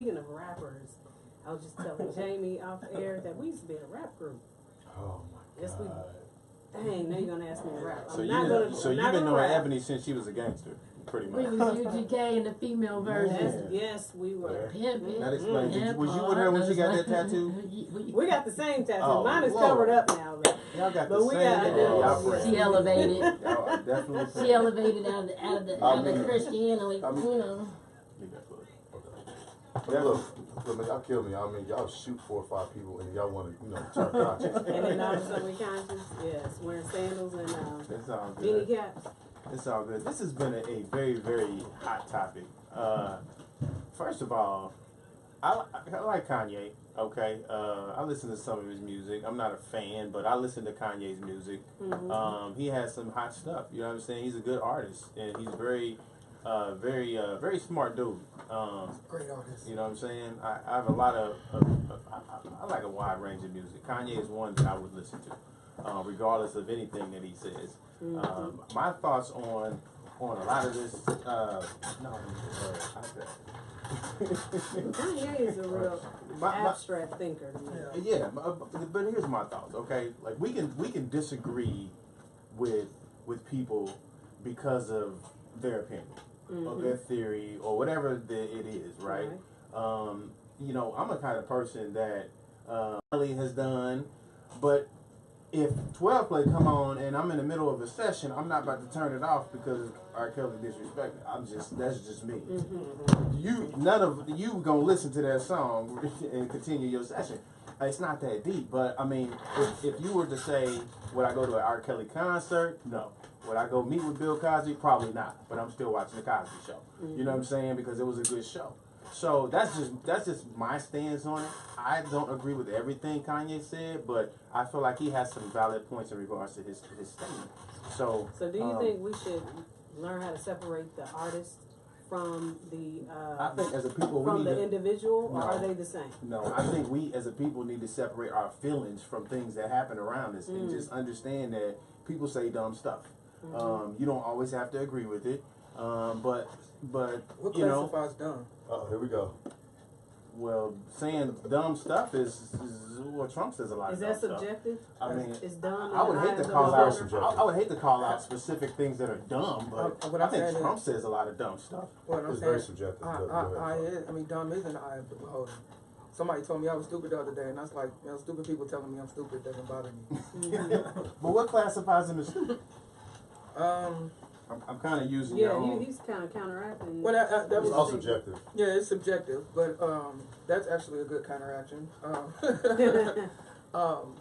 Speaking of rappers, I was just telling Jamie off air that we used to be in a rap group. Oh my Yes, we. God. Dang, now you're gonna ask me to rap. So I'm you've been knowing rap. Ebony since she was a gangster, pretty We much. was UGK in the female version. Yes, we were. Pimpin'. That explains. Yeah, Was you with her when she got that Paul. tattoo? We got the same tattoo. Oh, Mine is whoa. covered up now, but Y'all got But the we same. got- Y'all yeah. friends. She elevated. Y'all are definitely She friends. elevated out of the Christianity, I mean- you know. Leave that for Okay. Look, man, y'all kill me. I mean, y'all shoot 4 or 5 people and y'all want to, turn conscious. and then all of a sudden we conscious. Yes, wearing sandals and It's all beanie good. caps. It's all good. This has been a very, very hot topic. First of all, I like Kanye. Okay, I listen to some of his music. I'm not a fan, but I listen to Kanye's music. Mm-hmm. He has some hot stuff. You know what I'm saying? He's a good artist, and he's very smart dude. Great artist. You know what I'm saying? I have a lot of I like a wide range of music. Kanye is one that I would listen to, regardless of anything that he says. My thoughts on a lot of this. Kanye is a real abstract thinker to me. Yeah, but here's my thoughts. Okay, like we can disagree with people because of their opinion or their theory or whatever it is, right? I'm a kind of person that Kelly has done, but if 12 play come on and I'm in the middle of a session, I'm not about to turn it off because R. Kelly disrespected. That's just me. None of you gonna listen to that song and continue your session. It's not that deep, but I mean, if you were to say, would I go to an R. Kelly concert? No. Would I go meet with Bill Cosby? Probably not. But I'm still watching the Cosby Show. You know what I'm saying? Because it was a good show. So that's just my stance on it. I don't agree with everything Kanye said, but I feel like he has some valid points in regards to his statement. So do you think we should learn how to separate the artist from the I think as a people from we the need to, individual, or No. are they the same? No, I think we as a people need to separate our feelings from things that happen around us and just understand that people say dumb stuff. You don't always have to agree with it, but What you know, classifies dumb? Oh, here we go. well, saying dumb stuff is what Trump says a lot Is of that dumb stuff. subjective? I mean, It's dumb. I would hate to call very out. subjective. I would hate to call out specific things that are dumb, but What I I'm think saying Trump is- says a lot of dumb stuff. What I'm It's saying, very subjective. Go ahead. I mean, dumb is in the eye of the beholder. Somebody told me I was stupid the other day, and I was like, stupid people telling me I'm stupid doesn't bother me. But what classifies him as stupid? Um, I'm kind of using your Yeah, own. he's kind of counteracting. well, that It's was all subjective. Yeah, it's subjective, but that's actually a good counteraction.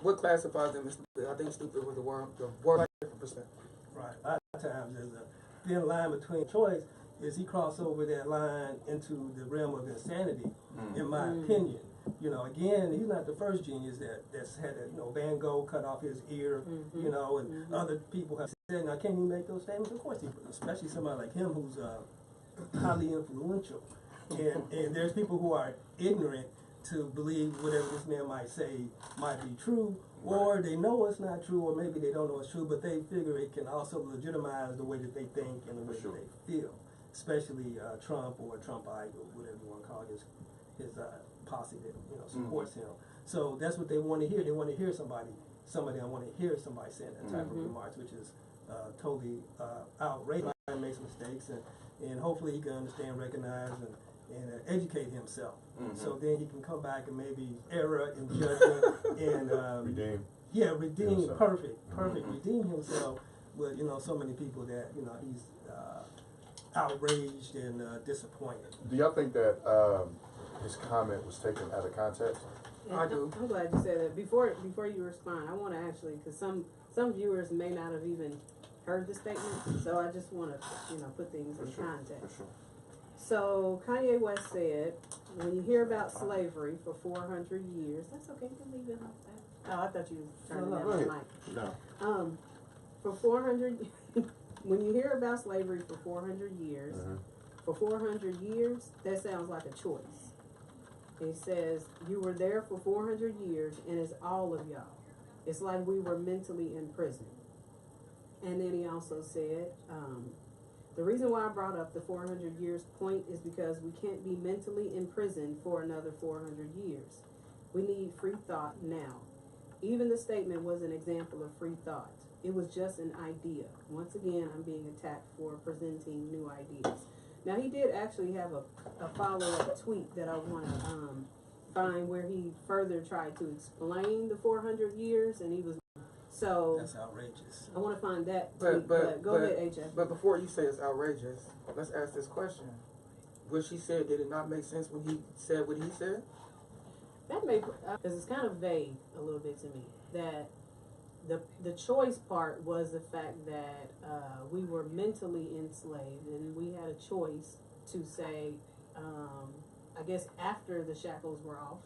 What classifies them as stupid? I think stupid was the word different percent. Right. A lot of times there's a thin line between choice. Is he cross over that line into the realm of insanity, in my opinion. Again, he's not the first genius that's had Van Gogh cut off his ear, and other people have said, now can he make those statements? Of course he would, especially somebody like him who's highly influential. And there's people who are ignorant to believe whatever this man might say might be true, or they know it's not true, or maybe they don't know it's true, but they figure it can also legitimize the way that they think and the way that they feel, especially Trump or Trumpite or whatever you want to call his posse that supports him. So that's what they want to hear. They want to hear somebody want to hear somebody saying that type of remarks, which is totally outrageous. He makes mistakes, and hopefully he can understand, recognize, and educate himself. So then he can come back and maybe error in judgment and Redeem. Yeah, redeem Himself. perfect, redeem himself with so many people that he's outraged and disappointed. Do y'all think that his comment was taken out of context? And I do. I'm glad you said that. Before you respond, I want to actually, because some viewers may not have even heard the statement, so I just want to put things in context. For sure. So Kanye West said, when you hear about slavery for 400 years, that's okay, you can leave it like that. Oh, I thought you were turning down the mic. No. For 400, when you hear about slavery for 400 years, for 400 years, that sounds like a choice. He says, you were there for 400 years, and it's all of y'all. It's like we were mentally in prison. And then he also said, The reason why I brought up the 400 years point is because we can't be mentally imprisoned for another 400 years. We need free thought now. Even the statement was an example of free thought. It was just an idea. Once again, I'm being attacked for presenting new ideas. Now, he did actually have a follow-up tweet that I want to find where he further tried to explain the 400 years, and he was so. That's outrageous. I want to find that tweet, but go ahead, HF. But before you say it's outrageous, let's ask this question. What she said, did it not make sense when he said what he said? That may, because it's kind of vague a little bit to me, that the choice part was the fact that we were mentally enslaved, and we had a choice to say, I guess after the shackles were off,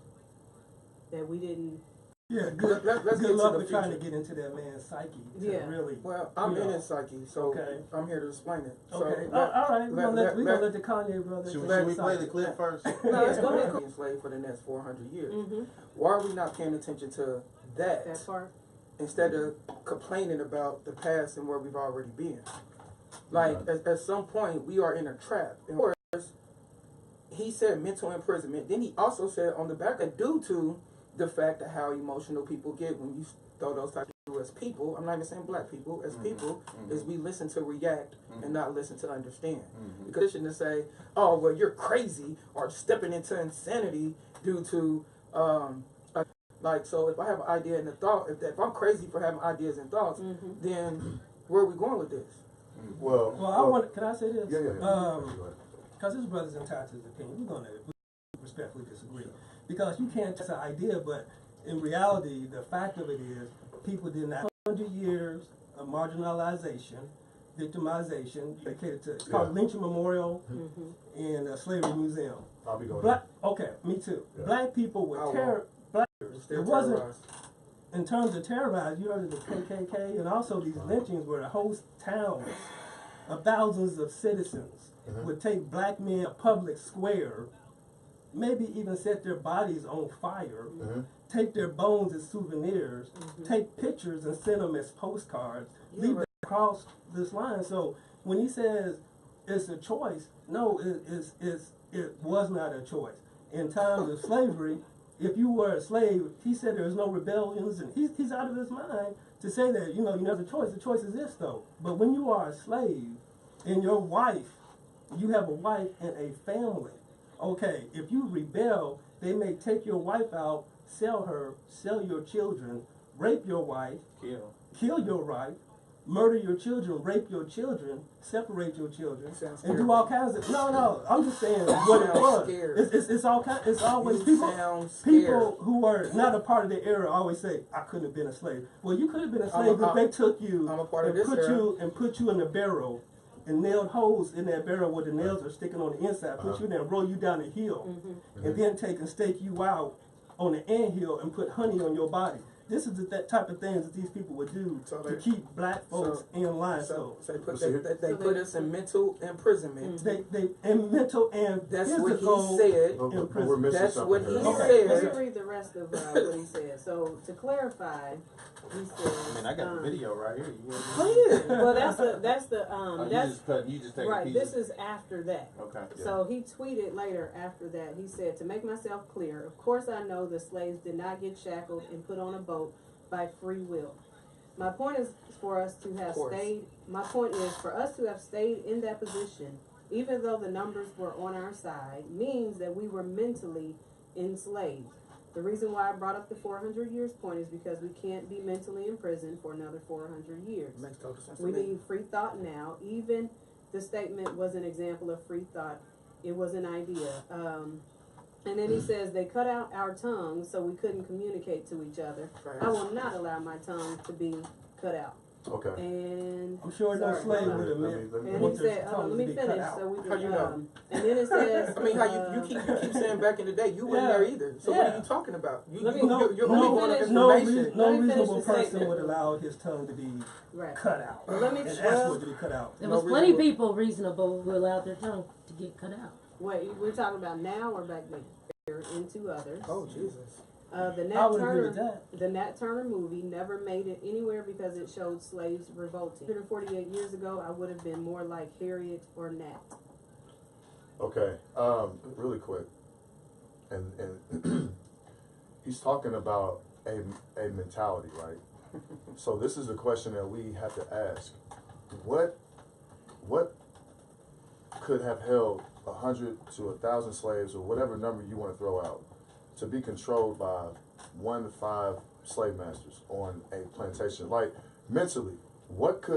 that we didn't. Yeah, good Let's luck get with to the trying to future. get into that man's psyche to Yeah. really. Well, I'm you in know. his psyche, so Okay. I'm here to explain it. So Okay, let- all right, we're gonna let- let the Kanye brother. Should we play the clip first? No, let's go ahead. Be enslaved for the next 400 years. Mm-hmm. Why are we not paying attention to that That part. instead of complaining about the past and where we've already been? Like, at some point, we are in a trap. And of course, he said mental imprisonment. Then he also said on the back that due to the fact of how emotional people get when you throw those types of people as people, I'm not even saying black people, as people, is we listen to react and not listen to understand. Because it's to say, oh, well, you're crazy or stepping into insanity due to, like, so if I have an idea and a thought, if I'm crazy for having ideas and thoughts, then where are we going with this? Well, I want. Can I say this? Yeah. Go ahead. Because this brother's entitled to his opinion. We're gonna respectfully disagree. Because you can't test an idea, but in reality, the fact of it is, people did not 100 years of marginalization, victimization, dedicated to. It's called Lynching Memorial and Slavery Museum. I'll be going. Okay, me too. Yeah. Black people were Still It wasn't terrorized. in terms of terrorized. You heard of the KKK, and also these lynchings where the whole towns of thousands of citizens would take black men a public square, maybe even set their bodies on fire, take their bones as souvenirs, take pictures and send them as postcards, leave them across this line. So when he says it's a choice, no, it was not a choice. In times of slavery, if you were a slave, he said there was no rebellions, and he's out of his mind to say that, you have a choice. The choice is this, though. But when you are a slave and your wife, you have a wife and a family, okay, if you rebel, they may take your wife out, sell her, sell your children, rape your wife, kill your wife, murder your children, rape your children, separate your children, and do all kinds of. No, I'm just saying what it was. It's all kind. It's always people who are not a part of the era always say, "I couldn't have been a slave." Well, you could have been a slave if they took you and put you in a barrel and nailed holes in that barrel where the nails are sticking on the inside, put you in there and roll you down a hill, and then take and stake you out on the anthill and put honey on your body. This is that type of things that these people would do to keep black folks in line. So they put us in mental imprisonment. They in mental and that's physical what he said. But we're missing That's what something. he Okay, said. let me read the rest of what he said. So to clarify, he said. I mean, I got the video right here. Well, that's the you just take a right. piece. This is after that. Okay. So he tweeted later after that. He said, "To make myself clear, of course I know the slaves did not get shackled and put on a boat by free will. My point is for us to have stayed. My point is for us to have stayed in that position, even though the numbers were on our side, means that we were mentally enslaved. The reason why I brought up the 400 years point is because we can't be mentally imprisoned for another 400 years. Makes total sense to We me. need free thought now. Even the statement was an example of free thought. It was an idea. And then he says they cut out our tongues so we couldn't communicate to each other. I will not allow my tongue to be cut out. Okay. And I'm sure no slave would admit. and he said, let me finish so we How can. you know? And then it says. I mean, how you keep saying back in the day you weren't there either. So what are you talking about? You're only going No information. reasonable person statement. would allow his tongue to be Right. cut out. Well, let me. And ask Well, for it to be cut out. There No was plenty of reasonable- people reasonable who allowed their tongue to get cut out. wait, we're talking about now or back then? Into others. Oh Jesus! The I would agree with that. The Nat Turner movie never made it anywhere because it showed slaves revolting. 148 years ago, I would have been more like Harriet or Nat. Okay, really quick, and he's talking about a mentality, right? So this is the question that we have to ask: what could have held 100 to 1,000 slaves, or whatever number you want to throw out, to be controlled by 1 to 5 slave masters on a plantation? Like mentally, what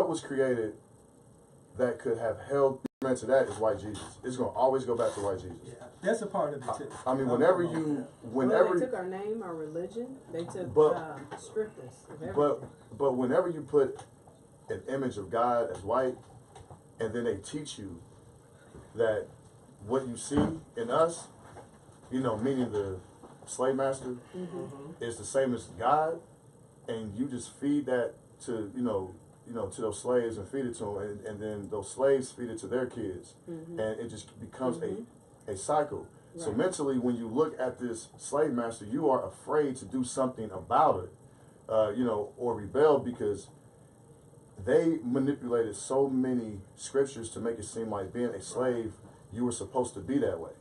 was created that could have held to that is white Jesus. It's gonna always go back to white Jesus. Yeah, that's a part of it too. I mean, Well, they took our name, our religion. They took stripped us of everything. But whenever you put an image of God as white, and then they teach you that what you see in us, meaning the slave master, is the same as God, and you just feed that to to those slaves and feed it to them, and then those slaves feed it to their kids, and it just becomes a cycle. Right. So mentally, when you look at this slave master, you are afraid to do something about it, or rebel, because they manipulated so many scriptures to make it seem like being a slave, you were supposed to be that way.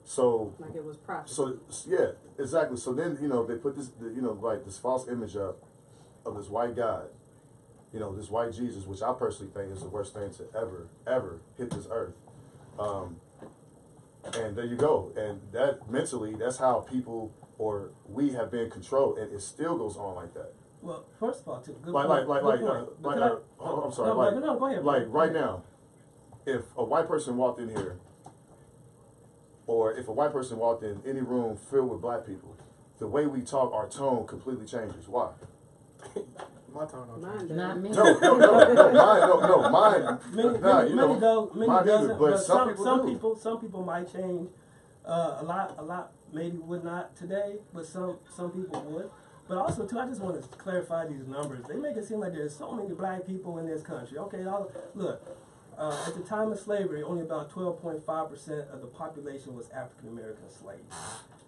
So like it was proper. So yeah, exactly. So then they put this like this false image up of this white God, this white Jesus, which I personally think is the worst thing to ever hit this earth. And there you go. And that mentally, that's how people or we have been controlled, and it still goes on like that. Well, first of all, too, good I'm sorry. No, go ahead. Like right now, if a white person walked in here, or if a white person walked in any room filled with black people, the way we talk, our tone completely changes. Why? My tone don't change. Not me. Mine. Many doesn't, but some people might change. A lot maybe would not today, but some people would. But also too, I just want to clarify these numbers. They make it seem like there's so many black people in this country. Okay, look. At the time of slavery, only about 12.5% of the population was African American slaves.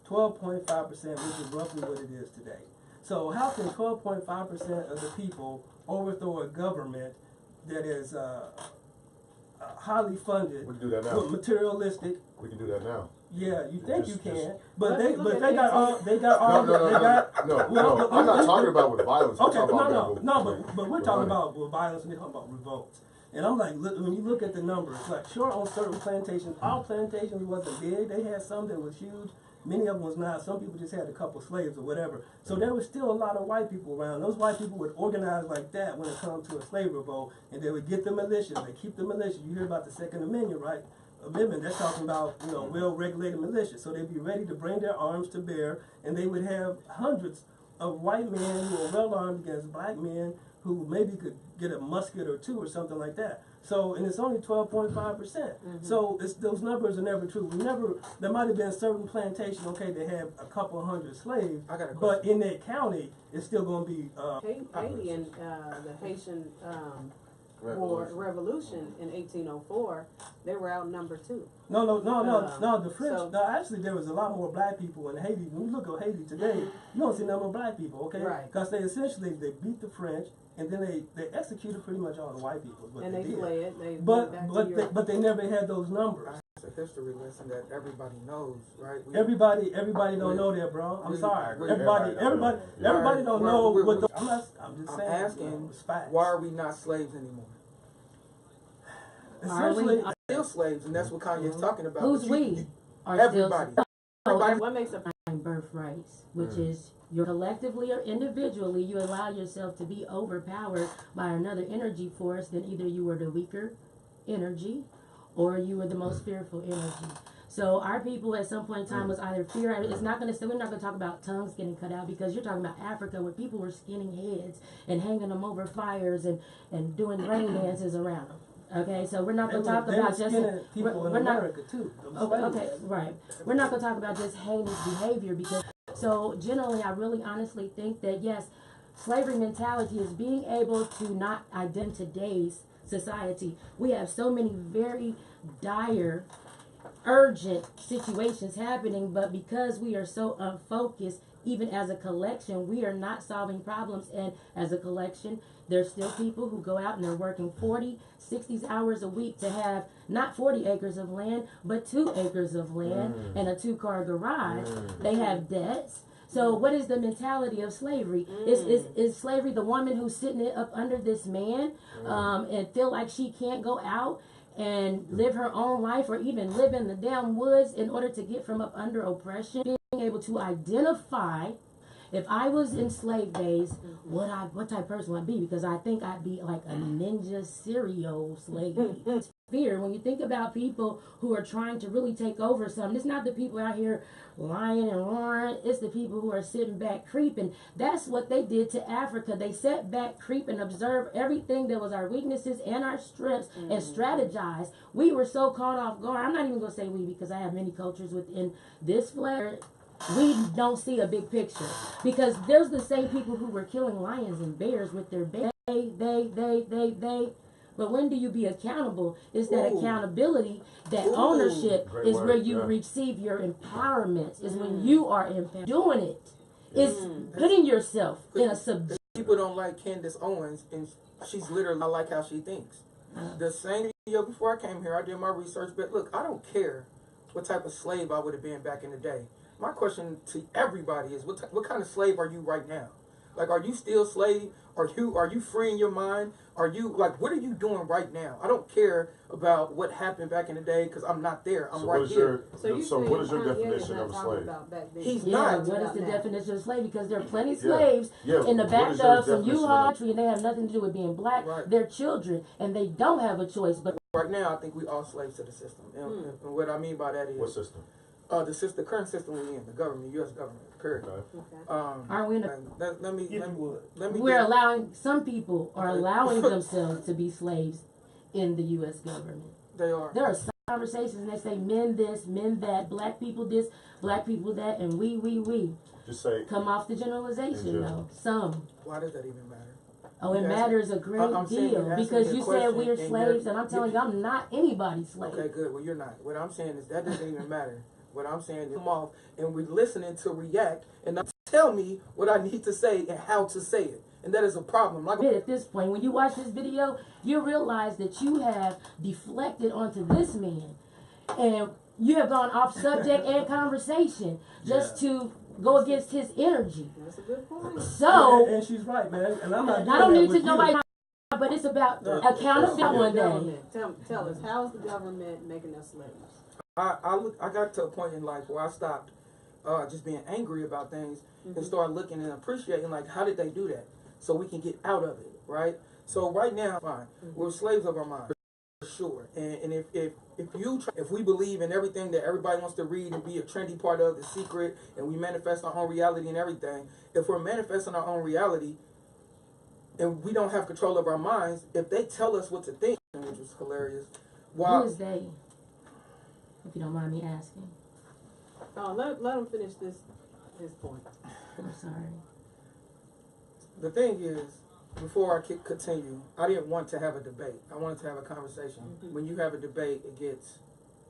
12.5%, which is roughly what it is today. So how can 12.5% of the people overthrow a government that is highly funded, we can do that now. materialistic? We can do that now. Yeah, you think you can, but Let's they look at got all they got all No. I'm not talking about with violence. Okay, but but we're talking about with violence, and they're talking about revolts. And I'm like, when you look at the numbers, like sure on certain plantations, all plantations wasn't big. They had some that was huge. Many of them was not. Some people just had a couple slaves or whatever. So there was still a lot of white people around. Those white people would organize like that when it comes to a slave revolt, and they would get the militia. They keep the militia. You hear about the Second Amendment, right? Amendment. They're talking about well-regulated militia. So they'd be ready to bring their arms to bear, and they would have hundreds of white men who were well armed against black men who maybe could get a musket or two or something like that. So, and it's only 12.5%. So those numbers are never true. There might have been a certain plantation, okay, they have a couple hundred slaves, but in that county, it's still going to be... Haiti and the Haitian Revolution in 1804, they were outnumbered too. No, the French, actually there was a lot more black people in Haiti. When you look at Haiti today, you don't see no more black people, okay? Right. Because they beat the French, and then they executed pretty much all the white people. And they fled. But they never had those numbers. It's a history lesson that everybody knows, right? Everybody don't know that, bro. I'm sorry. Everybody don't know what the... I'm just saying. I'm asking, why are we not slaves anymore? Essentially, still slaves, and that's what Kanye's talking about. Who's we? Everybody. What makes a birthrights, which is you're collectively or individually, you allow yourself to be overpowered by another energy force, then either you were the weaker energy or you were the most fearful energy. So our people at some point in time was either fear. It's not going to. We're not going to talk about tongues getting cut out, because you're talking about Africa where people were skinning heads and hanging them over fires and doing rain dances around them. Okay, so we're not going to talk about just people in America too. Okay, right. We're not going to talk about just heinous behavior, because so generally, I really honestly think that yes, slavery mentality is being able to not identify today's society. We have so many very dire urgent situations happening, but because we are so unfocused, even as a collection, we are not solving problems. And as a collection, there's still people who go out and they're working 40, 60 hours a week to have not 40 acres of land, but 2 acres of land and a 2-car garage. They have debts. So what is the mentality of slavery? Is slavery the woman who's sitting up under this man and feel like she can't go out and live her own life, or even live in the damn woods in order to get from up under oppression? Being able to identify, if I was in slave days, what type of person would I be? Because I think I'd be like a ninja serial slave. Fear, when you think about people who are trying to really take over something, it's not the people out here lying and roaring, it's the people who are sitting back creeping. That's what they did to Africa. They sat back, creep, and observed everything that was our weaknesses and our strengths and strategized. We were so caught off guard. I'm not even going to say we, because I have many cultures within this flair. We don't see a big picture, because there's the same people who were killing lions and bears with their they. But when do you be accountable? It's that accountability, that ownership is where you receive your empowerment. Is when you are empowered. Doing it. It's putting yourself in a subject. People don't like Candace Owens, and she's literally, I like how she thinks. The same video before I came here, I did my research, but look, I don't care what type of slave I would have been back in the day. My question to everybody is, what kind of slave are you right now? Like, are you still slave? Are you freeing your mind? Are you, like, what are you doing right now? I don't care about what happened back in the day, because I'm not there. I'm right here. So what is your definition of a slave? He's not. What is the definition of slave? Because there are plenty of slaves in the back of some U-Haul tree, and they have nothing to do with being black. Right. They're children, and they don't have a choice. But right now, I think we all slaves to the system. And what I mean by that is... What system? The current system we're in, the government, U.S. government, period. Okay. Aren't we in a... Let me We're allowing, some people are allowing themselves to be slaves in the U.S. government. They are. There are some conversations, and they say men this, men that, black people this, black people that, and we. Just say... Come off the generalization, though. Some. Why does that even matter? Oh, it matters a great deal, because you said we're slaves, and I'm telling you, I'm not anybody's slave. Okay, good. Well, you're not. What I'm saying is that doesn't even matter. What I'm saying is come off, and we're listening to react, and now tell me what I need to say and how to say it. And that is a problem. Like at this point, when you watch this video, you realize that you have deflected onto this man, and you have gone off subject and conversation just to go against his energy. That's a good point. So, and she's right, man. And I'm not. I don't need to know nobody, but it's about accountability one day. Tell us, how is the government making us slaves? I got to a point in life where I stopped just being angry about things and started looking and appreciating, like, how did they do that? So we can get out of it, right? So right now, fine, we're slaves of our mind, for sure. And if we believe in everything that everybody wants to read and be a trendy part of, The Secret, and we manifest our own reality and everything, if we're manifesting our own reality and we don't have control of our minds, if they tell us what to think, which is hilarious. Who is they? If you don't mind me asking. Oh, let him finish his point. I'm sorry. The thing is, before I continue, I didn't want to have a debate. I wanted to have a conversation. When you have a debate, it gets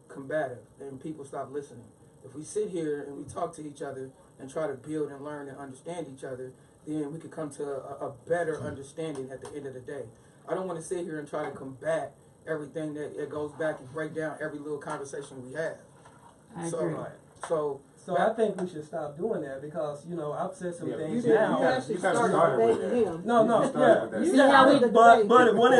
combative and people stop listening. If we sit here and we talk to each other and try to build and learn and understand each other, then we could come to a better understanding at the end of the day. I don't want to sit here and try to combat everything that goes back and break down every little conversation we have. I agree. So I think we should stop doing that, because I've said some things You now. actually started debating him. But it went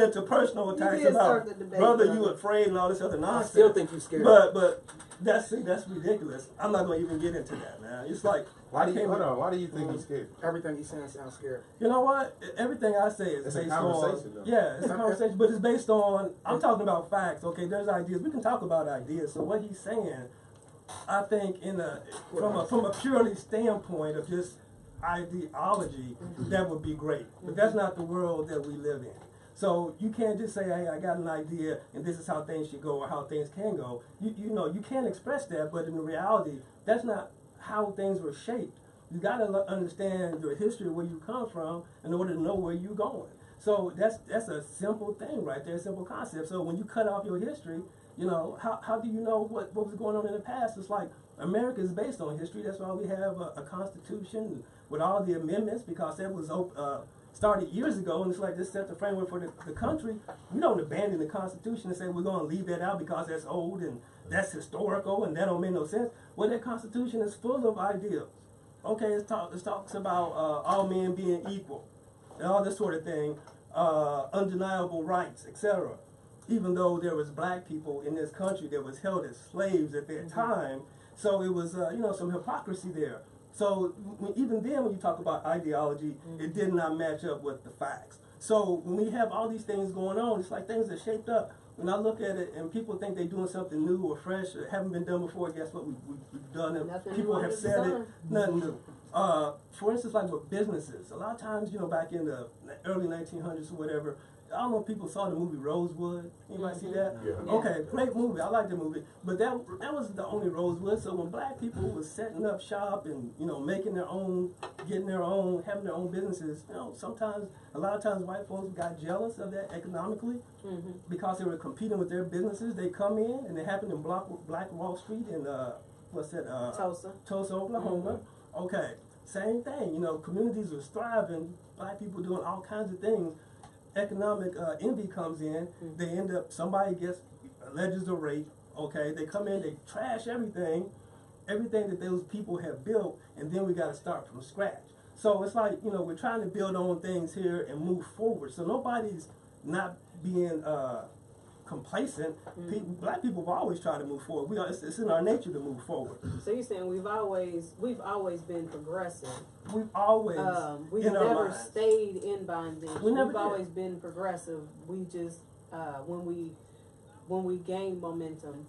into personal attacks about brother, you afraid and all this other nonsense. I still think you're scared. But that's ridiculous. I'm not going to even get into that, man. It's like, why do you think he's scared? Everything he's saying sounds scared. You know what? Everything I say is based on... Yeah, it's a conversation, but it's based on... I'm talking about facts, okay? There's ideas. We can talk about ideas. So what he's saying, I think from a purely standpoint of just ideology, that would be great. But that's not the world that we live in. So you can't just say, hey, I got an idea and this is how things should go or how things can go. You can express that, but in reality, that's not how things were shaped. You got to understand your history, where you come from, in order to know where you're going. So that's a simple thing right there, a simple concept. So when you cut off your history, You know, how do you know what was going on in the past? It's like America is based on history. That's why we have a constitution with all the amendments, because that was started years ago, and it's like this set the framework for the country. We don't abandon the Constitution and say we're going to leave that out because that's old and that's historical and that don't make no sense. Well, that Constitution is full of ideals. Okay, it talks about all men being equal and all this sort of thing, undeniable rights, etc. Even though there was black people in this country that was held as slaves at that time, so it was some hypocrisy there. So even then, when you talk about ideology, it did not match up with the facts. So when we have all these things going on, it's like things are shaped up. When I look at it and people think they're doing something new or fresh or haven't been done before, guess what? We've done it. Nothing People new have under the said it. sun. Nothing new. For instance, like with businesses, a lot of times, back in the early 1900s or whatever, I don't know if people saw the movie Rosewood. Anybody see that? Yeah. Okay, great movie. I like the movie. But that wasn't the only Rosewood. So when black people was setting up shop and, making their own, getting their own, having their own businesses, a lot of times white folks got jealous of that economically because they were competing with their businesses. They come in, and it happened in Black Wall Street in, Tulsa, Oklahoma. Okay, same thing. Communities were thriving, black people doing all kinds of things. Economic envy comes in. They end up, somebody alleges a rape. Okay, they come in, they trash everything that those people have built, and then we got to start from scratch. So it's like, we're trying to build on things here and move forward. So nobody's not being complacent. Black people have always tried to move forward. It's in our nature to move forward. So you're saying we've always been progressive. We've always We've in our never minds. stayed in bondage. We never We've did. always been progressive. We just when we gain momentum,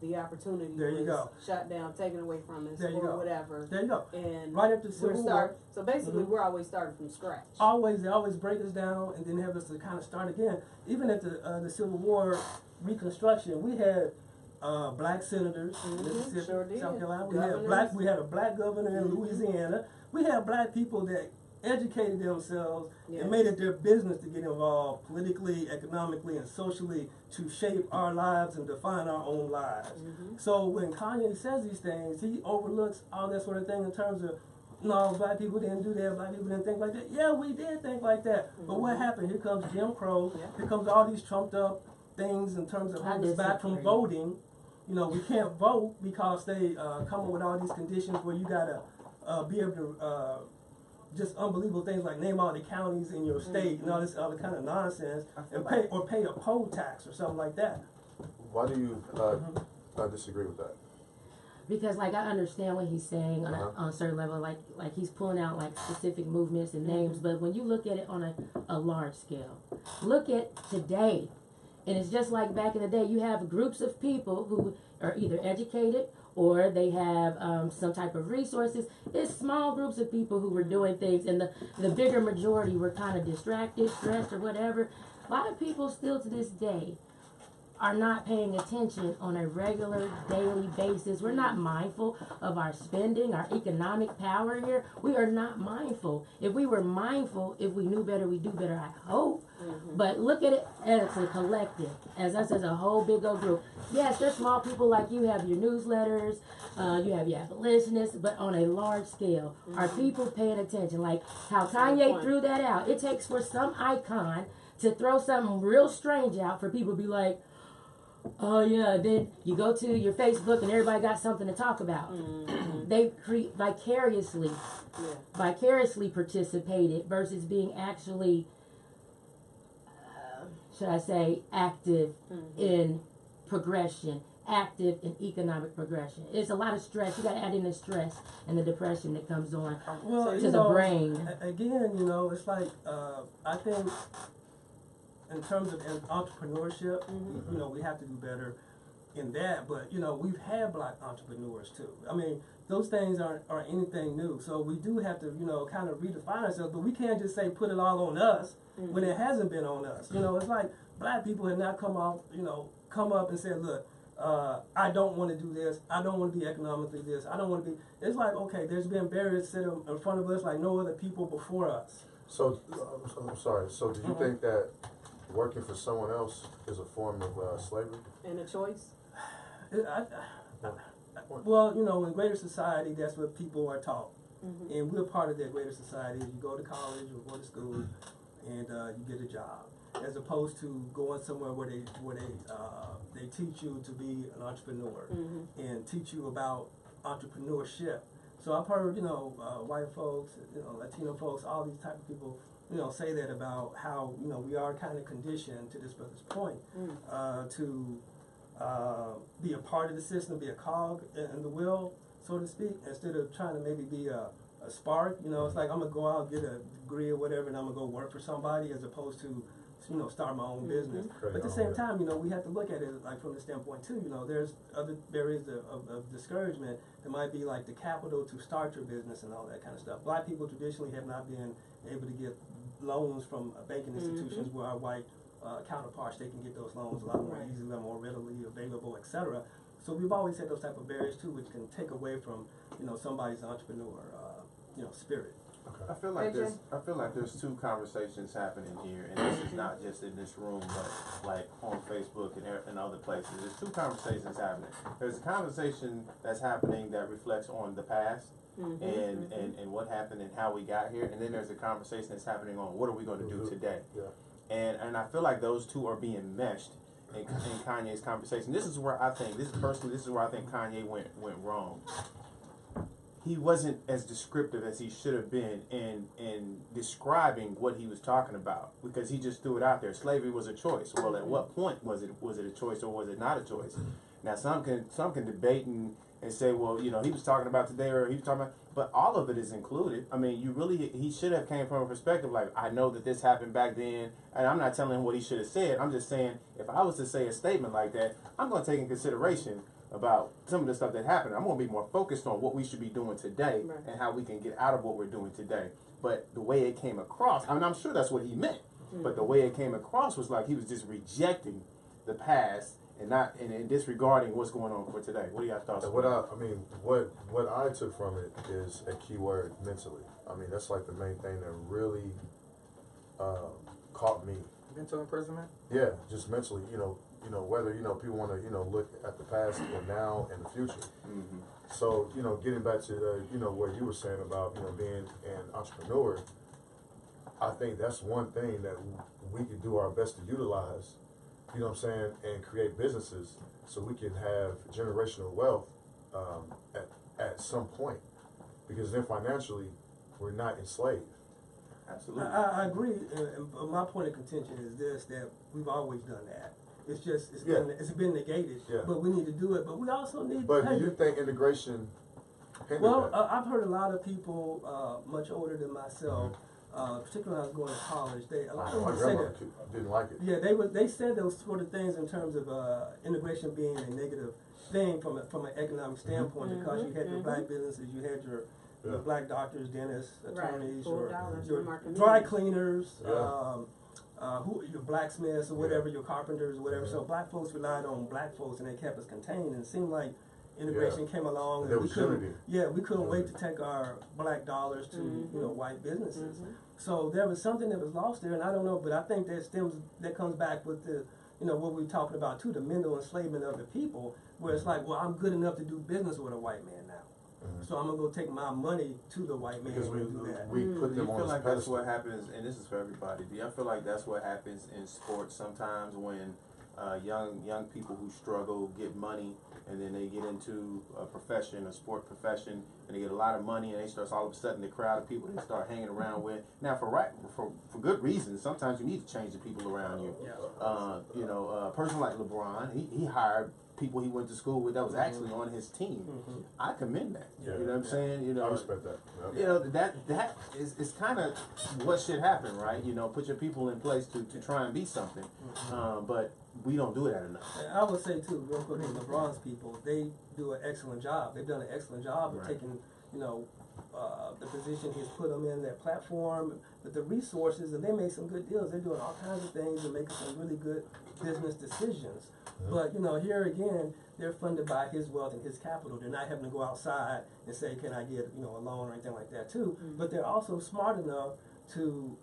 the opportunity There you was go. shot down, taken away from us, There you or go. whatever. There you go. And Right after the Civil War. So basically, we're always starting from scratch. They always break us down and then have us to kind of start again. Even at the Civil War Reconstruction, we had black senators in Mississippi, Sure did. South Carolina. Governors. We had a black governor in Louisiana. We had black people that educated themselves and made it their business to get involved politically, economically, and socially to shape our lives and define our own lives. So when Kanye says these things, he overlooks all that sort of thing in terms of, no, black people didn't do that, black people didn't think like that. Yeah, we did think like that. But what happened? Here comes Jim Crow. Here comes all these trumped up things in terms of holding us back from voting. We can't vote because they come up with all these conditions where you gotta be able to just unbelievable things like name all the counties in your state and all this other kind of nonsense, and pay a poll tax or something like that. Why do you disagree with that? Because I understand what he's saying on a certain level, like he's pulling out specific movements and names, but when you look at it on a large scale, look at today, and it's just like back in the day. You have groups of people who are either educated or they have some type of resources. It's small groups of people who were doing things, and the bigger majority were kind of distracted, stressed, or whatever. A lot of people still to this day are not paying attention on a regular daily basis. We're not mindful of our spending, our economic power here. We are not mindful. If we were mindful, if we knew better, we do better, I hope. But look at it as a collective, as us as a whole big old group. Yes, there's small people like you have your newsletters, you have your abolitionists, but on a large scale, are people paying attention? Like how Kanye threw that out. It takes for some icon to throw something real strange out for people to be like, oh yeah, then you go to your Facebook and everybody got something to talk about. They vicariously participated versus being actually, should I say, active in progression, active in economic progression. It's a lot of stress. You got to add in the stress and the depression that comes on to the brain. Again, it's like I think, in terms of entrepreneurship, we have to do better in that. But we've had black entrepreneurs too. I mean, those things aren't anything new. So we do have to kind of redefine ourselves. But we can't just say put it all on us when it hasn't been on us. It's like black people have not come up and said, look, I don't want to do this. I don't want to be economically this. I don't want to be. It's like, okay, there's been barriers set in front of us like no other people before us. So, I'm sorry. So, do you think that working for someone else is a form of slavery? And a choice? Well, you know, in greater society, that's what people are taught. Mm-hmm. And we're part of that greater society. You go to college or go to school, and you get a job, as opposed to going somewhere where they teach you to be an entrepreneur Mm-hmm. and teach you about entrepreneurship. So I've heard, you know, white folks, you know, Latino folks, all these type of people, you know, say that about how, you know, we are kind of conditioned to this brother's point to be a part of the system, be a cog in the wheel, so to speak, instead of trying to maybe be a spark. You know, it's like I'm gonna go out, get a degree or whatever, and I'm gonna go work for somebody, as opposed to, you know, start my own business. But at the same time, you know, we have to look at it like from the standpoint too. You know, there's other barriers of discouragement. There might be like the capital to start your business and all that kind of stuff. Black people traditionally have not been able to get loans from banking institutions where our white counterparts, they can get those loans a lot more easily, a lot more readily available, etc. So we've always had those type of barriers too, which can take away from, you know, somebody's entrepreneur, you know, spirit. I feel like AJ? there's two conversations happening here, and this is not just in this room, but like on Facebook and other places. There's two conversations happening. There's a conversation that's happening that reflects on the past and what happened and how we got here, and then there's a conversation that's happening on what are we going to do today. And I feel like those two are being meshed in Kanye's conversation. This is where I think Kanye went wrong. He wasn't as descriptive as he should have been in describing what he was talking about, because he just threw it out there. Slavery was a choice. Well, at what point was it a choice or was it not a choice? Now some can debate and say, well, you know, he was talking about today or he was talking about, but all of it is included. I mean, he should have came from a perspective like, I know that this happened back then, and I'm not telling him what he should have said. I'm just saying, if I was to say a statement like that, I'm going to take in consideration about some of the stuff that happened. I'm going to be more focused on what we should be doing today and how we can get out of what we're doing today. But the way it came across, I mean, I'm sure that's what he meant, but the way it came across was like he was just rejecting the past and not and disregarding what's going on for today. What are your thoughts? What I took from it is a key word: mentally. I mean, that's like the main thing that really caught me. Mental imprisonment? Yeah, just mentally. You know whether people want to look at the past or now and the future. So getting back to what you were saying about being an entrepreneur, I think that's one thing that we could do our best to utilize. You know what I'm saying, and create businesses so we can have generational wealth at some point, because then financially we're not enslaved. Absolutely. I agree. And my point of contention is this: that we've always done that. It's just it's been negated. But we need to do it. But we also need. But do you think integration? Well, I've heard a lot of people much older than myself. Particularly when I was going to college, a lot of them say that didn't like it. Yeah, they said those sort of things in terms of integration being a negative thing from an economic standpoint, because you had your black businesses, you had your black doctors, dentists, attorneys, your dry cleaners, your blacksmiths or whatever, your carpenters or whatever. So black folks relied on black folks, and they kept us contained. And it seemed like integration came along, and we couldn't wait to take our black dollars to white businesses. So there was something that was lost there, and I don't know, but I think that comes back with the what we're talking about too, the mental enslavement of the people, where it's like, well, I'm good enough to do business with a white man now, so I'm gonna go take my money to the white man because and do that. We put them on. Do you feel like that's what happens? And this is for everybody. Do you feel like that's what happens in sports sometimes when young people who struggle get money, and then they get into a sport profession, and they get a lot of money, and they start all of a sudden the crowd of people they start hanging around with. Now, for good reasons, sometimes you need to change the people around you. A person like LeBron, he hired people he went to school with that was actually on his team. I commend that. You know what I'm saying? I respect that. That is kind of what should happen, right? Put your people in place to try and be something. But we don't do that enough. I would say too, real quick, LeBron's people, they do an excellent job. They've done an excellent job of taking, the position he's put them in, that platform, with the resources, and they make some good deals. They're doing all kinds of things and making some really good business decisions. But here again, they're funded by his wealth and his capital. They're not having to go outside and say, "Can I get a loan or anything like that?" Too. But they're also smart enough to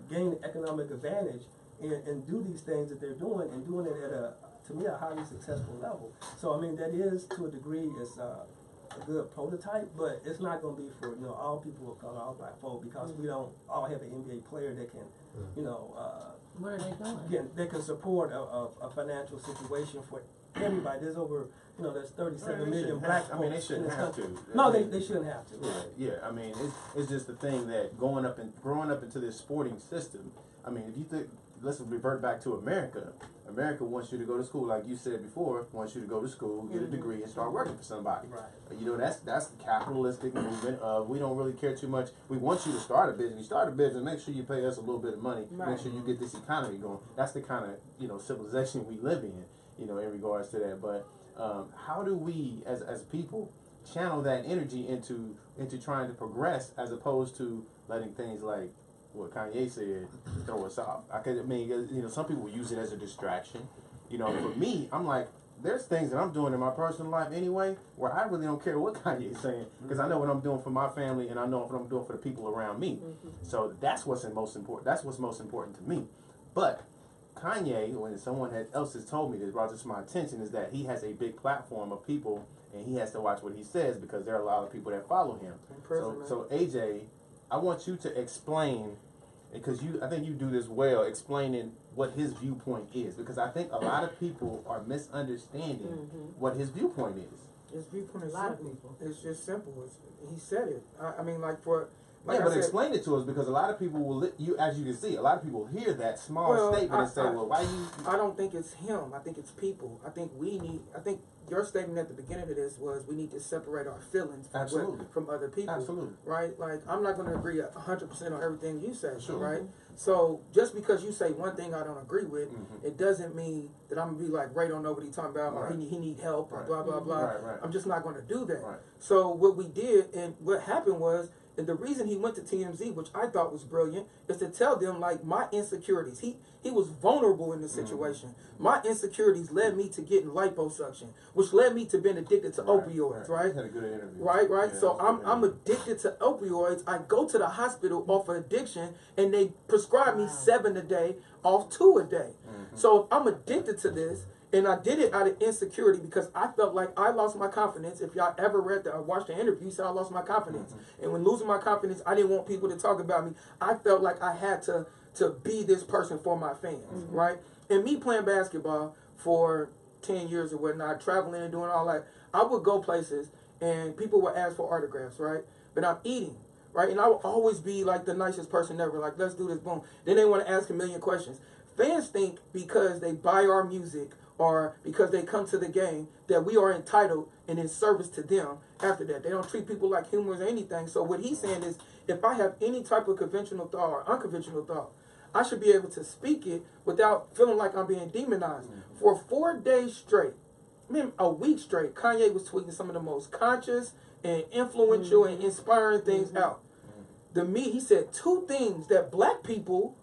gain economic advantage and do these things that they're doing and doing it at to me, a highly successful level. So I mean, that is to a degree is a good prototype, but it's not going to be for all people of color, all black folk, because we don't all have an NBA player that can Where are they going? that can support a financial situation for everybody. There's over there's 37 million black folks. I mean, they shouldn't have to. No, they shouldn't have to. Yeah. I mean, it's just the thing that growing up into this sporting system. I mean, if you think, let's revert back to America. America wants you to go to school, like you said before. Wants you to go to school, get a degree, and start working for somebody. Right. That's the capitalistic movement. We don't really care too much. We want you to start a business. You start a business, make sure you pay us a little bit of money. Right. Make sure you get this economy going. That's the kind of civilization we live in. In regards to that. But how do we, as people, channel that energy into trying to progress, as opposed to letting things like what Kanye said throw us off? Some people use it as a distraction. For me, I'm like, there's things that I'm doing in my personal life anyway where I really don't care what Kanye's saying, because I know what I'm doing for my family and I know what I'm doing for the people around me. So that's what's most important. That's what's most important to me. But Kanye, when someone else has told me that brought this to my attention, is that he has a big platform of people and he has to watch what he says because there are a lot of people that follow him. So AJ, I want you to explain, because I think you do this well, explaining what his viewpoint is, because I think a lot of people are misunderstanding what his viewpoint is. His viewpoint is A lot of simple. people. It's just simple. He said it. I mean, like for. Like but explain it to us, because a lot of people will, as you can see, a lot of people hear that small statement and say, well, why you... I don't think it's him. I think it's people. I think your statement at the beginning of this was we need to separate our feelings from other people. Absolutely. Right? Like, I'm not going to agree 100% on everything you say, sure. Right? So, just because you say one thing I don't agree with, it doesn't mean that I'm going to be like, Ray don't know what he's talking about, or he need help, or blah, blah, blah. Right. I'm just not going to do that. Right. So, what we did, and what happened was, and the reason he went to TMZ, which I thought was brilliant, is to tell them, like, my insecurities. He was vulnerable in the situation. My insecurities led me to getting liposuction, which led me to being addicted to opioids, right? He had a good interview. Right. Yeah, so I'm addicted to opioids. I go to the hospital off of addiction, and they prescribe me 7 a day off 2 a day. So if I'm addicted to this, and I did it out of insecurity because I felt like I lost my confidence. If y'all ever watched the interview, you said I lost my confidence. And when losing my confidence, I didn't want people to talk about me. I felt like I had to be this person for my fans, right? And me playing basketball for 10 years or whatnot, traveling and doing all that, I would go places and people would ask for autographs, right? But I'm eating, right? And I would always be like the nicest person ever, like, let's do this, boom. Then they want to ask a million questions. Fans think because they buy our music or because they come to the game that we are entitled and in service to them after that. They don't treat people like humans or anything. So what he's saying is, if I have any type of conventional thought or unconventional thought, I should be able to speak it without feeling like I'm being demonized. For 4 days straight, a week straight, Kanye was tweeting some of the most conscious and influential and inspiring things out. He said 2 things that black people,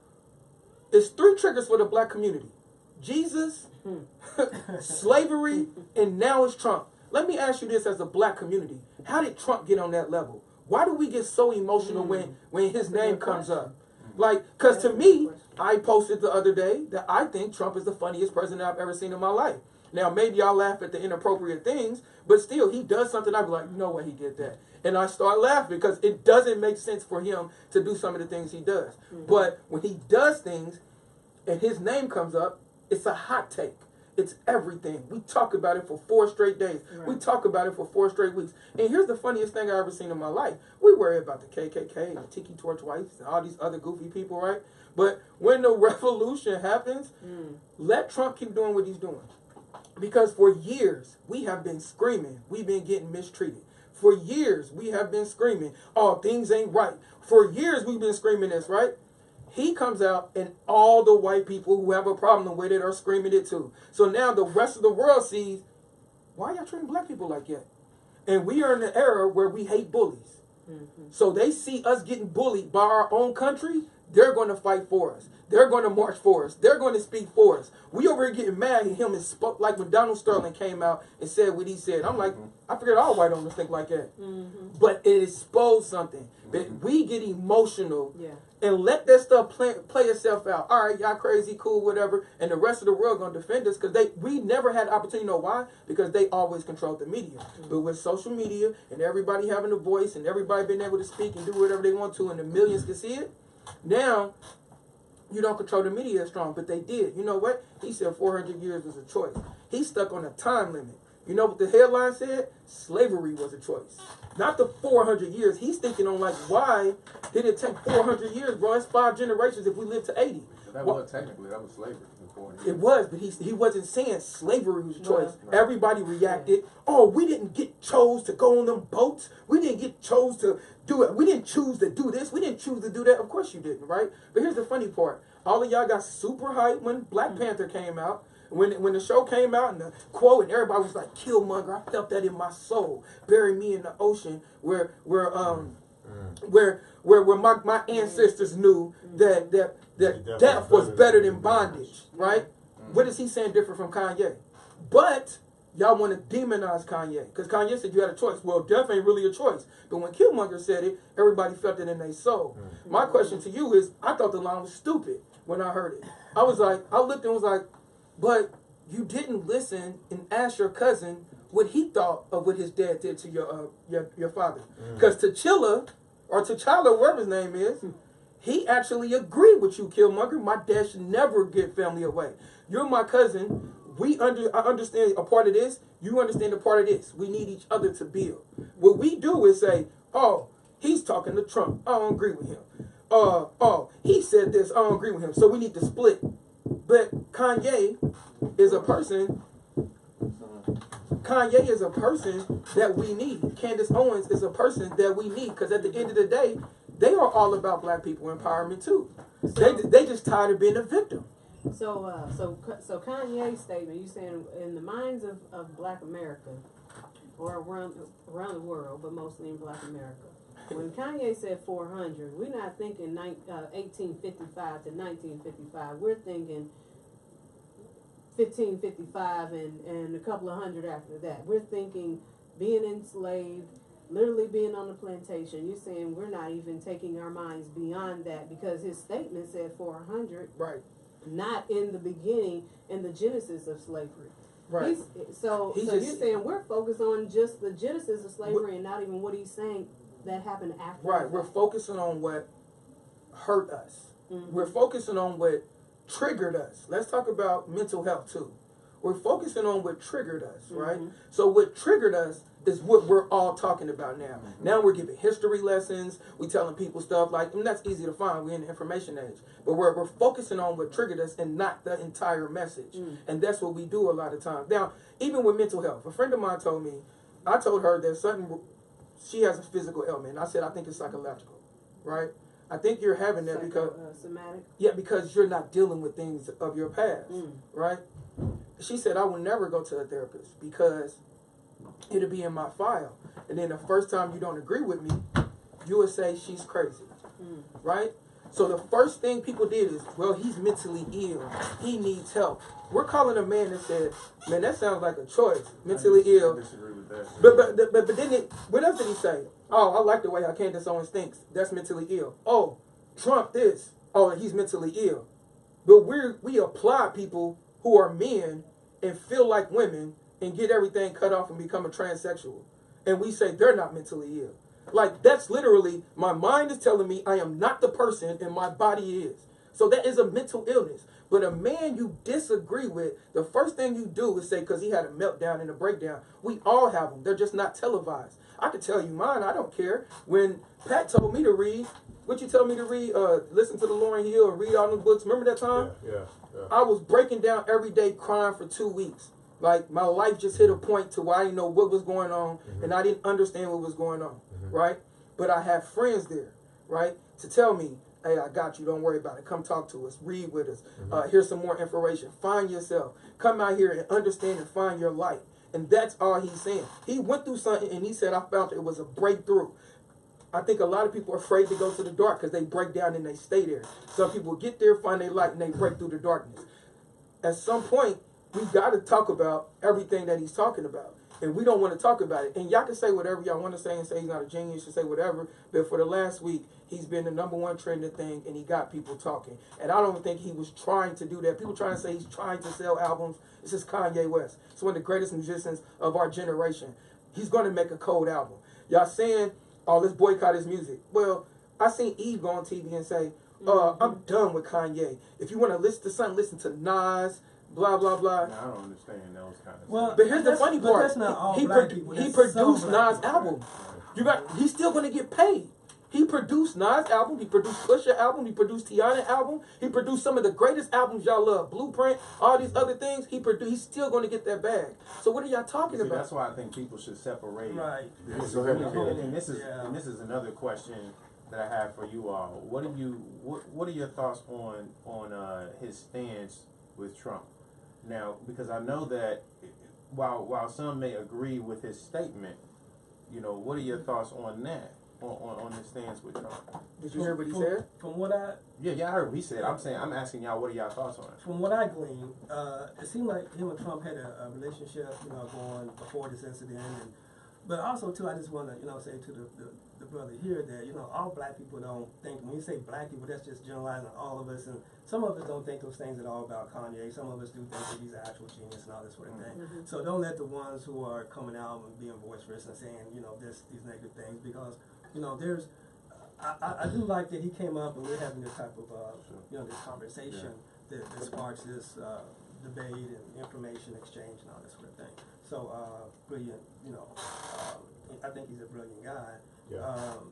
it's 3 triggers for the black community. Jesus, slavery, and now it's Trump. Let me ask you this as a black community. How did Trump get on that level? Why do we get so emotional when his name comes up? Like, because to me, I posted the other day that I think Trump is the funniest president I've ever seen in my life. Now, maybe I'll laugh at the inappropriate things, but still, he does something, I'd be like, no way he did that. And I start laughing because it doesn't make sense for him to do some of the things he does. But when he does things and his name comes up, it's a hot take. It's everything. We talk about it for 4 straight days. Right. We talk about it for 4 straight weeks. And here's the funniest thing I ever seen in my life. We worry about the KKK and the Tiki Torch Whites and all these other goofy people, right? But when the revolution happens, let Trump keep doing what he's doing. Because for years, we have been screaming. We've been getting mistreated. For years, we have been screaming, oh, things ain't right. For years, we've been screaming this, right? He comes out and all the white people who have a problem with it are screaming it too. So now the rest of the world sees, why are y'all treating black people like that? And we are in an era where we hate bullies. So they see us getting bullied by our own country. They're going to fight for us. They're going to march for us. They're going to speak for us. We over here getting mad at him and spoke like when Donald Sterling came out and said what he said. I'm like, I figured all white owners think like that. But it exposed something. But we get emotional and let that stuff play itself out. All right, y'all crazy, cool, whatever. And the rest of the world going to defend us because we never had the opportunity. You know why? Because they always controlled the media. But with social media and everybody having a voice and everybody being able to speak and do whatever they want to and the millions can see it, now you don't control the media as strong, but they did. You know what? He said 400 years was a choice. He stuck on a time limit. You know what the headline said? Slavery was a choice. Not the 400 years. He's thinking on like, why did it take 400 years, bro? It's 5 generations if we live to 80. That was technically, that was slavery. It was, but he wasn't saying slavery was a choice. Everybody reacted. Oh, we didn't get chose to go on them boats. We didn't get chose to do it. We didn't choose to do this. We didn't choose to do that. Of course you didn't, right? But here's the funny part. All of y'all got super hyped when Black Panther came out. When the show came out and the quote and everybody was like, Killmonger, I felt that in my soul. Bury me in the ocean where my ancestors knew that death was better than bondage, right? What is he saying different from Kanye? But y'all want to demonize Kanye because Kanye said you had a choice. Well, death ain't really a choice. But when Killmonger said it, everybody felt it in their soul. My question to you is, I thought the line was stupid when I heard it. I was like, I looked and was like, but you didn't listen and ask your cousin what he thought of what his dad did to your father. Because T'Challa, whatever his name is, he actually agreed with you, Killmonger. My dad should never give family away. You're my cousin. I understand a part of this. You understand a part of this. We need each other to build. What we do is say, oh, he's talking to Trump. I don't agree with him. Oh, he said this. I don't agree with him. So we need to split. But Kanye is a person. Kanye is a person that we need. Candace Owens is a person that we need. Because at the end of the day, they are all about black people empowerment too. They just tired of being a victim. So Kanye's statement, you saying in the minds of Black America, or around the world, but mostly in Black America, when Kanye said 400, we're not thinking 1855 to 1955. We're thinking 1555 and a couple of hundred after that. We're thinking being enslaved, literally being on the plantation. You're saying we're not even taking our minds beyond that because his statement said 400. Right. Not in the beginning, in the genesis of slavery. Right. So you're saying we're focused on just the genesis of slavery and not even what he's saying that happened after. Right. We're focusing on what hurt us. We're focusing on what triggered us. Let's talk about mental health too. We're focusing on what triggered us, right? So what triggered us is what we're all talking about now. Now we're giving history lessons. We're telling people stuff like, and that's easy to find. We're in the information age. But we're focusing on what triggered us and not the entire message. And that's what we do a lot of times. Now, even with mental health, a friend of mine told me, I told her that she has a physical ailment. And I said, I think it's psychological, right? I think you're having that because somatic. Yeah, because you're not dealing with things of your past, right? She said, I will never go to a therapist because it'll be in my file. And then the first time you don't agree with me, you will say she's crazy, right? So the first thing people did is, well, he's mentally ill. He needs help. We're calling a man that said, man, that sounds like a choice. Mentally ill. I disagree with that. But then what else did he say? Oh, I like the way how Candace Owens thinks. That's mentally ill. Oh, Trump this. Oh, he's mentally ill. But we apply people who are men and feel like women and get everything cut off and become a transsexual. And we say they're not mentally ill. Like, that's literally, my mind is telling me I am not the person and my body is. So that is a mental illness. But a man you disagree with, the first thing you do is say, because he had a meltdown and a breakdown. We all have them. They're just not televised. I could tell you mine. I don't care. When Pat told me to read, what you tell me to read? Listen to the Lauryn Hill and read all the books. Remember that time? Yeah. I was breaking down every day crying for 2 weeks. Like, my life just hit a point to where I didn't know what was going on and I didn't understand what was going on, right? But I had friends there, right, to tell me, hey, I got you. Don't worry about it. Come talk to us. Read with us. Here's some more information. Find yourself. Come out here and understand and find your light. And that's all he's saying. He went through something and he said, I felt it was a breakthrough. I think a lot of people are afraid to go to the dark because they break down and they stay there. Some people get there, find their light, and they break through the darkness. At some point, we got to talk about everything that he's talking about. And we don't want to talk about it. And y'all can say whatever y'all want to say and say he's not a genius and say whatever. But for the last week, he's been the #1 trending thing and he got people talking. And I don't think he was trying to do that. People trying to say he's trying to sell albums. This is Kanye West. He's one of the greatest musicians of our generation. He's going to make a cold album. Y'all saying, oh, let's boycott his music. Well, I seen Eve go on TV and say, I'm done with Kanye. If you want to listen to something, listen to Nas, blah, blah, blah. I don't understand those kind of Well, stuff. But here's the funny part. That's not all he black people. he That's produced some black Nas' people. album. He's still going to get paid. He produced Nas' album. He produced Pusha album. He produced Tiana album. He produced some of the greatest albums y'all love. Blueprint, all these other things. He's still going to get that bag. So what are y'all talking See, about? that's why I think people should separate. Right. Go ahead, And this is another question that I have for you all. What are your thoughts on his stance with Trump? Now, because I know that while some may agree with his statement, what are your thoughts on that? On his stance with Trump? Did you hear what he said? From what I I heard what he said. I'm asking y'all, what are y'all thoughts on it? From what I gleaned, it seemed like him and Trump had a relationship, going before this incident. But also, too, I just want to, say to the brother here that, all black people don't think, when you say black people, that's just generalizing all of us. And some of us don't think those things at all about Kanye. Some of us do think that he's an actual genius and all this sort of thing. Mm-hmm. So don't let the ones who are coming out and being boisterous and saying, these negative things, because, there's, I do like that he came up and we're having this type of, this conversation that sparks this debate and information exchange and all this sort of thing. So, brilliant, I think he's a brilliant guy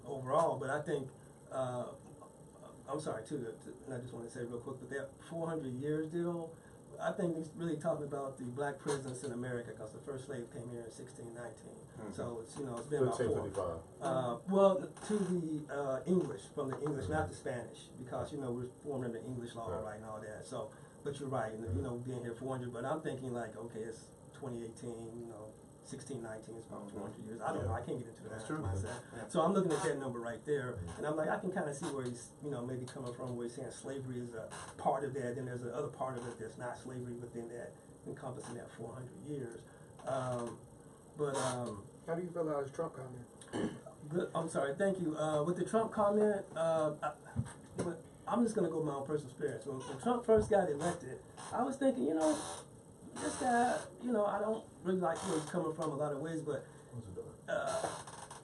overall, but I think, I'm sorry too, and I just want to say real quick, but that 400 years deal, I think he's really talking about the black presence in America, because the first slave came here in 1619. Mm-hmm. So it's it's been about 1555. Well, to the English, from the English, not the Spanish, because we're formed under English law right and all that. So, but you're right, and being here 400. But I'm thinking like, okay, it's 2018. 1619 is about 200 years. I don't know. I can't get into that mindset. So I'm looking at that number right there, and I'm like, I can kind of see where he's, maybe coming from, where he's saying slavery is a part of that. Then there's the other part of it that's not slavery within that, encompassing that 400 years. How do you feel about his Trump comment? I'm sorry. Thank you. With the Trump comment, I'm just gonna go with my own personal experience. When Trump first got elected, I was thinking, this guy, I don't really like where he's coming from a lot of ways, but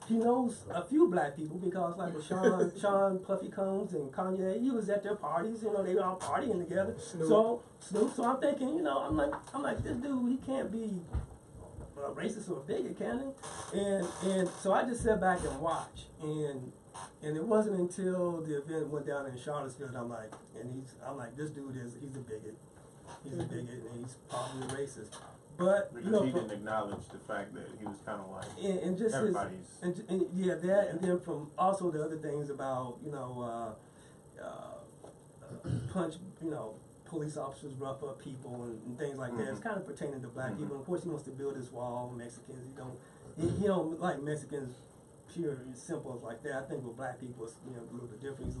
he knows a few black people, because like with Sean Puffy Combs and Kanye, he was at their parties, they were all partying together. Snoop. So I'm thinking, I'm like, this dude, he can't be racist or a bigot, can he? And so I just sat back and watched, and it wasn't until the event went down in Charlottesville that I'm like, this dude he's a bigot. He's a bigot and he's probably racist. But because he didn't acknowledge the fact that he was kind of like and just everybody's that, and then from also the other things about punch police officers rough up people and things like that. It's kind of pertaining to black people. Of course, he wants to build his wall. Mexicans, he don't like Mexicans pure and simple like that. I think with black people, it's a little bit different.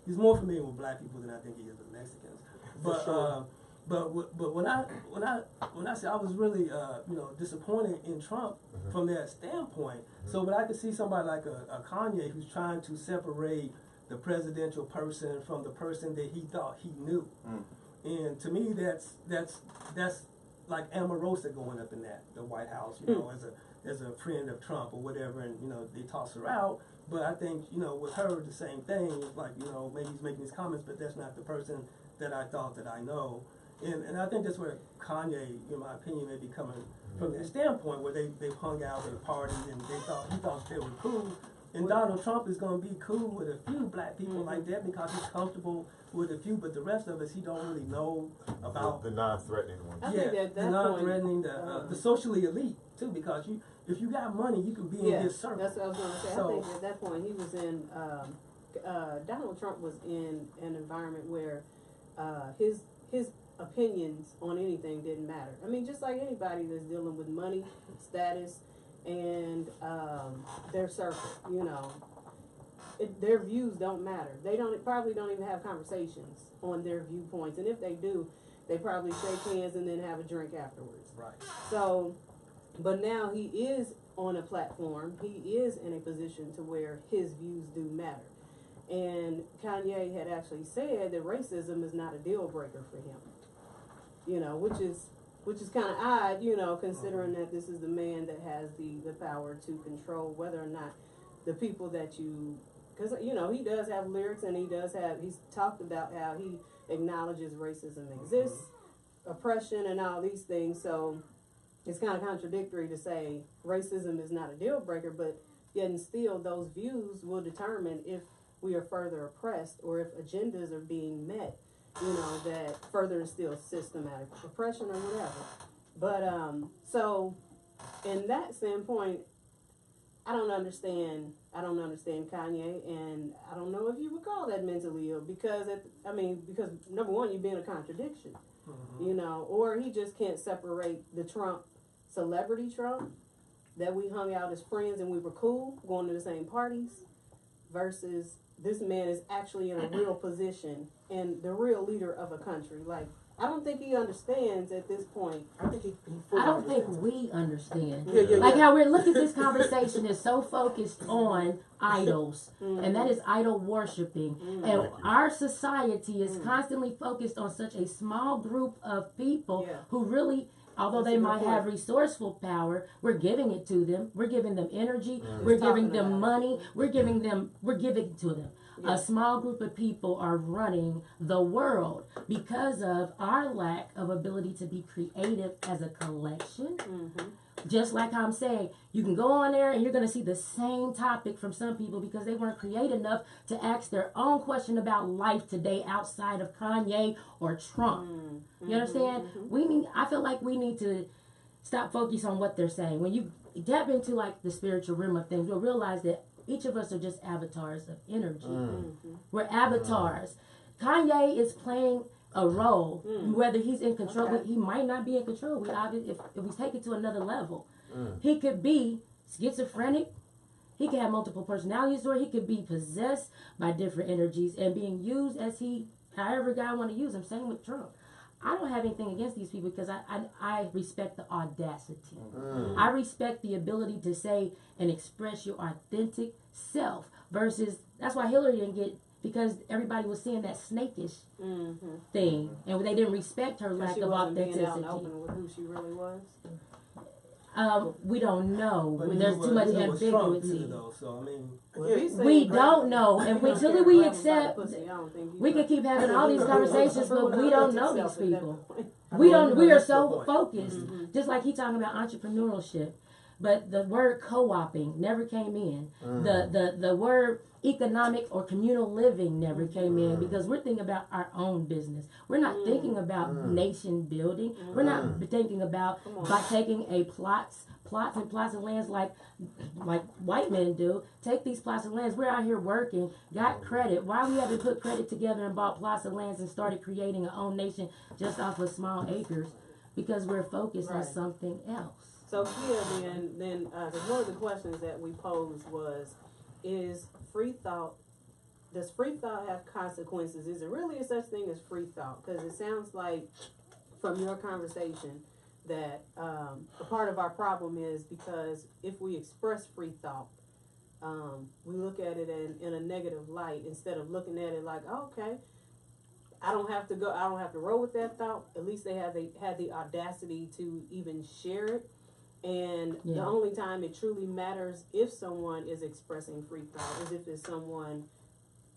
He's more familiar with black people than I think he is with Mexicans. But sure. But when I say I was really disappointed in Trump from that standpoint. So, but I could see somebody like a Kanye who's trying to separate the presidential person from the person that he thought he knew. And to me, that's like Omarosa going up in the White House, as a friend of Trump or whatever, and they toss her out. But I think with her the same thing. Like maybe he's making these comments, but that's not the person that I thought that I know. And I think that's where Kanye, in my opinion, may be coming from that standpoint, where they've hung out at parties and he thought they were cool. And Donald Trump is going to be cool with a few black people like that because he's comfortable with a few, but the rest of us he don't really know about. The non-threatening ones. I think at that the non-threatening, the socially elite too, because if you got money, you can be in his circle. That's what I was going to say. So, I think at that point he was in. Donald Trump was in an environment where his opinions on anything didn't matter. I mean, just like anybody that's dealing with money, status, and their circle, their views don't matter. They probably don't even have conversations on their viewpoints, and if they do, they probably shake hands and then have a drink afterwards. Right. So, but now he is on a platform. He is in a position to where his views do matter. And Kanye had actually said that racism is not a deal breaker for him. You know, which is kind of odd, you know, considering that this is the man that has the power to control whether or not the people that you, because, you know, he does have lyrics and he's talked about how he acknowledges racism exists, oppression and all these things. So it's kind of contradictory to say racism is not a deal breaker, but yet and still those views will determine if we are further oppressed or if agendas are being met, you know, that further instill systematic oppression or whatever. But so in that standpoint, I don't understand Kanye, and I don't know if you would call that mentally ill because because number one, you're being a contradiction, you know, or he just can't separate the Trump, celebrity Trump, that we hung out as friends and we were cool, going to the same parties, versus this man is actually in a real position and the real leader of a country. Like, I don't think he understands at this point. I think I don't think we understand. Yeah. Like how we're looking at this conversation is so focused on idols, and that is idol worshiping. And our society is constantly focused on such a small group of people who really, although they might have resourceful power, we're giving it to them. We're giving them energy. We're giving them money. We're giving it to them. A small group of people are running the world because of our lack of ability to be creative as a collection. Just like I'm saying, you can go on there and you're going to see the same topic from some people because they weren't creative enough to ask their own question about life today outside of Kanye or Trump. You understand? I feel like we need to stop focusing on what they're saying. When you tap into like the spiritual realm of things, you'll realize that each of us are just avatars of energy. We're avatars. Kanye is playing a role, whether he's in control, he might not be in control. If we take it to another level, he could be schizophrenic. He could have multiple personality disorder. He could be possessed by different energies and being used as however God want to use him. Same with Trump. I don't have anything against these people because I respect the audacity. I respect the ability to say and express your authentic self versus, that's why Hillary didn't get, because everybody was seeing that snakish thing and they didn't respect her lack of authenticity. Being out and open with who she really was. We don't know. But There's too much ambiguity. So I mean, we don't know, and until we accept, we can keep having all these conversations, but we don't know these people. We are so focused, just like he talking about entrepreneurship, but the word co-oping never came in. The word economic or communal living never came in because we're thinking about our own business. We're not thinking about nation building. We're not thinking about by taking a plots and lands like white men do. Take these plots and lands. We're out here working, got credit. Why we haven't put credit together and bought plots and lands and started creating our own nation just off of small acres? Because we're focused on something else. So here then one of the questions that we posed was, does free thought have consequences? Is there really a such thing as free thought? Because it sounds like from your conversation that a part of our problem is because if we express free thought, we look at it in a negative light instead of looking at it like, oh, okay, I don't have to roll with that thought. At least they had the audacity to even share it. And the only time it truly matters if someone is expressing free thought is if it's someone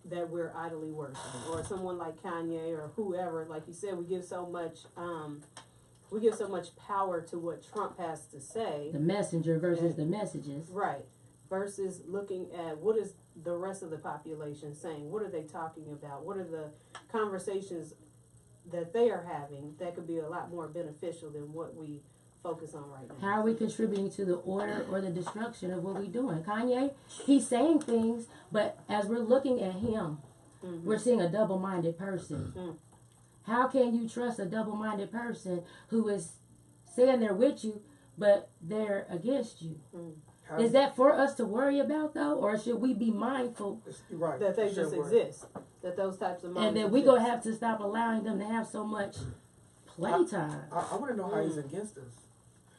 that we're idly worshiping, or someone like Kanye or whoever. Like you said, we give so much power to what Trump has to say. The messenger versus the messages. Right. Versus looking at what is the rest of the population saying. What are they talking about? What are the conversations that they are having that could be a lot more beneficial than what we focus on right now? How are we contributing to the order or the destruction of what we're doing? Kanye, he's saying things, but as we're looking at him, we're seeing a double-minded person. How can you trust a double-minded person who is saying they're with you, but they're against you? Is that for us to worry about though, or should we be mindful right? That they Shouldn't just worry. exist. That those types of and moments that we exist. gonna have to stop allowing them to have so much playtime? I want to know how he's against us.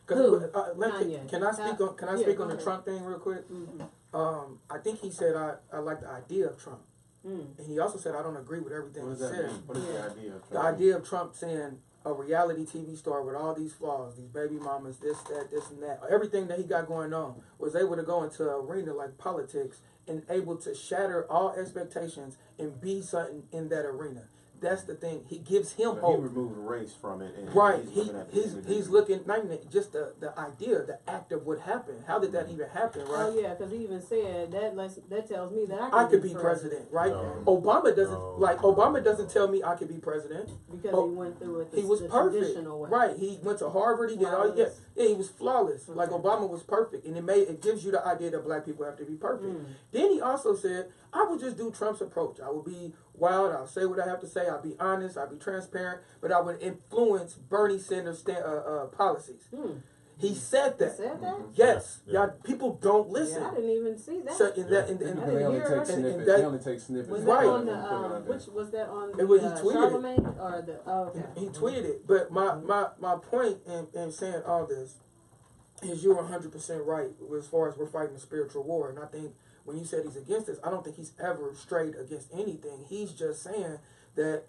Who? Kanye. Can I speak on? Can I Yeah, speak go on the ahead. Trump thing real quick? Mm-hmm. I think he said I like the idea of Trump, Mm. and he also said I don't agree with everything What he does that said. mean? What is Yeah. the idea of The Trump? idea of Trump saying a reality TV star with all these flaws, these baby mamas, this, and that, everything that he got going on, was able to go into an arena like politics and able to shatter all expectations and be something in that arena. That's the thing. He gives him So hope. he removed race from it. And Right, He's looking at the he's looking not even just the idea, the act of what happened. How did that even happen, right? Oh yeah, because he even said that tells me that I could be president, right? No. Obama doesn't No. Obama doesn't tell me I could be president. because Oh, he went through it. He was the perfect, traditional way. right? He went to Harvard. He did all Flawless. yeah, he was flawless. Okay. Like Obama was perfect, and it gives you the idea that black people have to be perfect. Mm. Then he also said, I would just do Trump's approach. I would be wild. I'll say what I have to say. I'll be honest. I'll be transparent. But I would influence Bernie Sanders' policies. Mm. He said He that. said that? Yes, Yeah. y'all people don't listen. Yeah, I didn't even see that. So in that, I Because didn't they only hear take it. snippets. And They that- only take snippets. Was and that Right. on put the it out there. which was that on It the was- he tweeted it. Charlemagne or the okay. He tweeted it. But my point in saying all this is you're 100% right as far as we're fighting a spiritual war. And I think when you said he's against us, I don't think he's ever strayed against anything. He's just saying that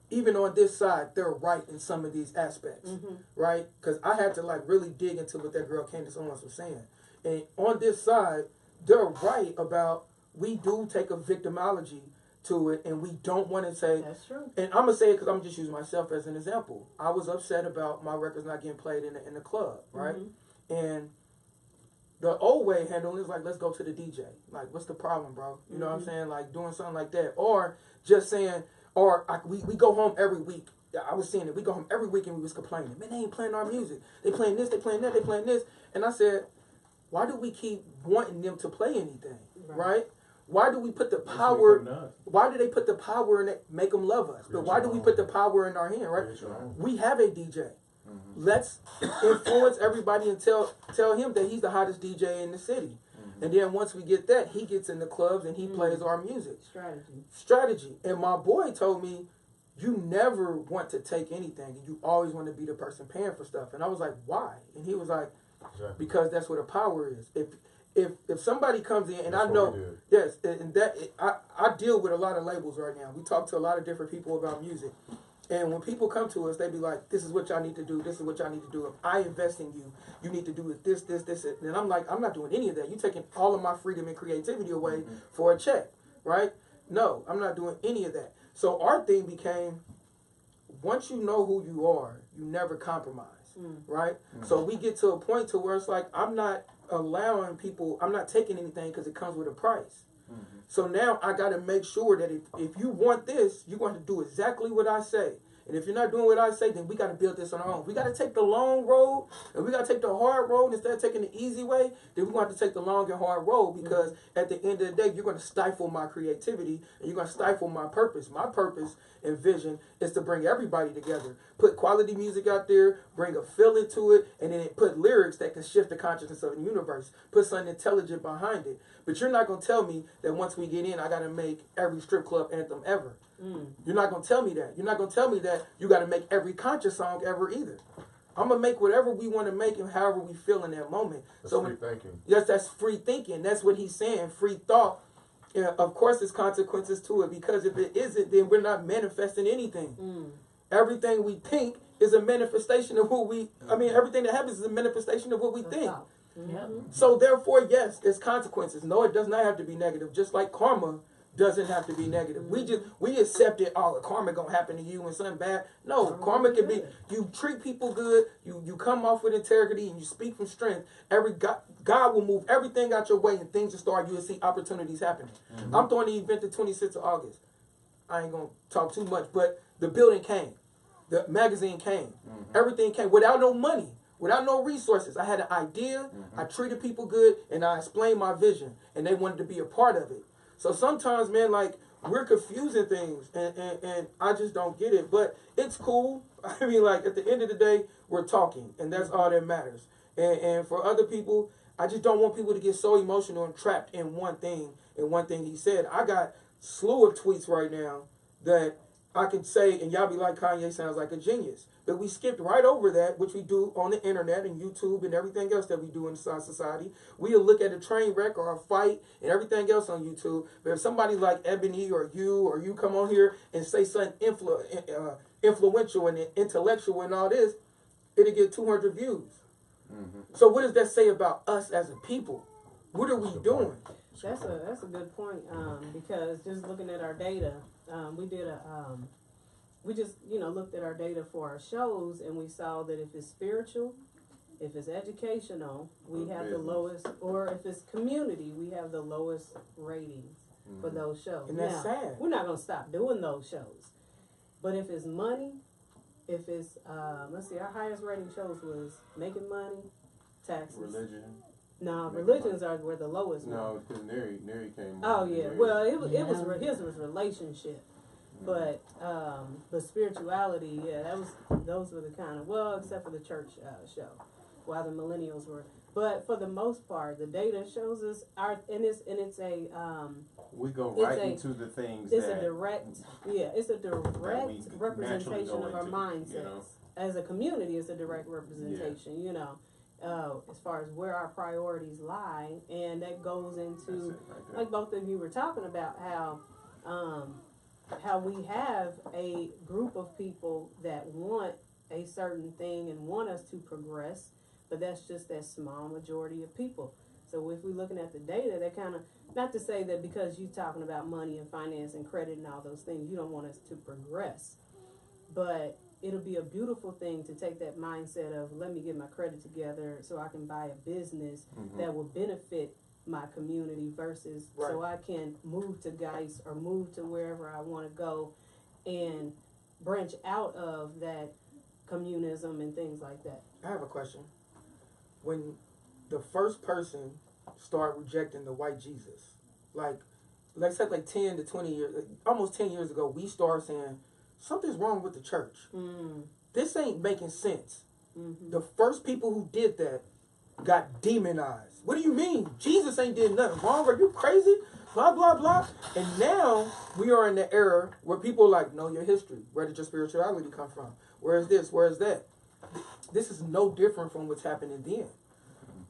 even on this side, they're right in some of these aspects, right? Because I had to like really dig into what that girl Candace Owens was saying. And on this side, they're right about we do take a victimology to it, and we don't want to say. That's true. And I'm gonna say it because I'm just using myself as an example. I was upset about my records not getting played in the club, right? And the old way handling is like, let's go to the DJ. Like, what's the problem, bro? You know what I'm saying? Like doing something like that, or just saying, we go home every week. I was seeing it. We go home every week and we was complaining. Man, they ain't playing our music. They playing this. They playing that. They playing this. And I said, why do we keep wanting them to play anything, right? Why do we put the power? Why do they put the power in it? Make them love us. But why do we put the power in our hand, right? We have a DJ. Let's influence everybody and tell him that he's the hottest DJ in the city. And then once we get that, he gets in the clubs and he plays our music. Strategy. And my boy told me, you never want to take anything. You always want to be the person paying for stuff. And I was like, why? And he was like, because that's where the power is. If somebody comes in, and That's I know, what we did. yes, and I deal with a lot of labels right now. We talk to a lot of different people about music. And when people come to us, they be like, this is what y'all need to do. This is what y'all need to do. If I invest in you, you need to do it this. And I'm like, I'm not doing any of that. You're taking all of my freedom and creativity away for a check, right? No, I'm not doing any of that. So our thing became, once you know who you are, you never compromise, right? So we get to a point to where it's like, I'm not allowing people, I'm not taking anything because it comes with a price. So now I got to make sure that if you want this, you're going to do exactly what I say. And if you're not doing what I say, then we got to build this on our own. We got to take the long road, and we got to take the hard road instead of taking the easy way. Then we're going to have to take the long and hard road, because at the end of the day, you're going to stifle my creativity, and you're going to stifle my purpose. My purpose and vision is to bring everybody together, put quality music out there, bring a feeling to it, and then put lyrics that can shift the consciousness of the universe, put something intelligent behind it. But you're not going to tell me that once we get in, I got to make every strip club anthem ever. You're not going to tell me that. You're not going to tell me that you got to make every conscious song ever either. I'm going to make whatever we want to make and however we feel in that moment. That's so free thinking. Yes, that's free thinking. That's what he's saying, free thought. Yeah, of course there's consequences to it, because if it isn't, then we're not manifesting anything. Everything we think is a manifestation of what we, everything that happens is a manifestation of what we think. So therefore, yes, there's consequences. No, it does not have to be negative. Just like karma doesn't have to be negative. We accept it. Oh, karma gonna happen to you and something bad. No, karma can be. You treat people good. You come off with integrity and you speak from strength. God will move everything out your way and things will start. You will see opportunities happening. I'm throwing the event the 26th of August. I ain't gonna talk too much, but the building came, the magazine came, everything came without no money. Without no resources. I had an idea, I treated people good, and I explained my vision, and they wanted to be a part of it. So sometimes, man, like, we're confusing things, and I just don't get it. But it's cool. Like, at the end of the day, we're talking, and that's all that matters. And for other people, I just don't want people to get so emotional and trapped in one thing he said. I got slew of tweets right now that I could say, and y'all be like, Kanye sounds like a genius. But we skipped right over that, which we do on the internet and YouTube and everything else that we do in society. We'll look at a train wreck or a fight and everything else on YouTube. But if somebody like Ebony or you come on here and say something influential and intellectual and all this, it'll get 200 views. Mm-hmm. So what does that say about us as a people? What are we doing? That's a good point. Because just looking at our data, we just looked at our data for our shows, and we saw that if it's spiritual, if it's educational, we have the lowest, or if it's community, we have the lowest ratings for those shows. And that's sad. We're not gonna stop doing those shows, but if it's money, if it's let's see, our highest rating shows was Making Money, Taxes, Religion. No, religions were the lowest. No, because Neri came. Oh yeah, well his was relationship, but spirituality, those were the kind of, except for the church show, while the millennials were. But for the most part, the data shows us we go right into the things. It's a direct representation of our mindsets. You know? As a community, it's a direct representation. As far as where our priorities lie, and that goes into like both of you were talking about how we have a group of people that want a certain thing and want us to progress, but that's just that small majority of people. So if we're looking at the data, that kind of, not to say that because you're talking about money and finance and credit and all those things, you don't want us to progress, but it'll be a beautiful thing to take that mindset of, let me get my credit together so I can buy a business that will benefit my community versus so I can move to Geist or move to wherever I want to go and branch out of that communism and things like that. I have a question. When the first person started rejecting the white Jesus, like I said, like 10 to 20 years, almost 10 years ago, we started saying, something's wrong with the church. This ain't making sense. The first people who did that got demonized. What do you mean? Jesus ain't did nothing wrong. Are you crazy? Blah, blah, blah. And now we are in the era where people are like, know your history. Where did your spirituality come from? Where is this? Where is that? This is no different from what's happening then.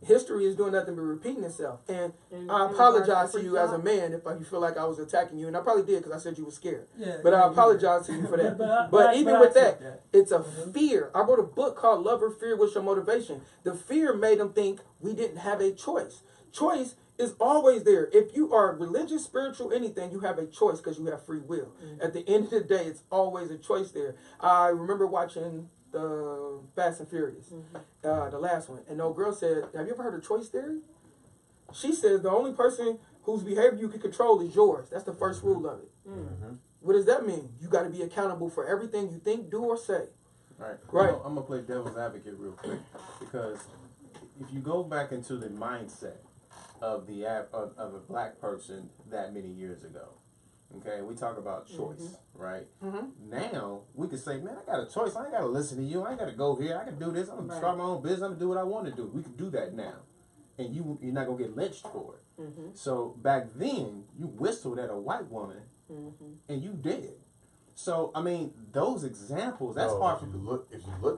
History is doing nothing but repeating itself. And I apologize to you as a man if you feel like I was attacking you. And I probably did because I said you were scared. But I apologize to you for that. But even with that, it's a fear. I wrote a book called Love or Fear, What's Your Motivation? The fear made them think we didn't have a choice. Choice is always there. If you are religious, spiritual, anything, you have a choice because you have free will. At the end of the day, it's always a choice there. I remember watching the Fast and Furious, the last one, and no girl said, have you ever heard of choice theory? She says the only person whose behavior you can control is yours. That's the first rule of it. What does that mean? You got to be accountable for everything you think, do, or say. Right. Right. I'm gonna play devil's advocate real quick, because if you go back into the mindset of of a black person that many years ago, okay, we talk about choice, right? Now we can say, man, I got a choice. I ain't got to listen to you. I ain't got to go here. I can do this. I'm gonna start my own business. I'm gonna do what I want to do. We can do that now, and you're not gonna get lynched for it. So back then, you whistled at a white woman, and you did. So I mean, those examples. That's hard if you looked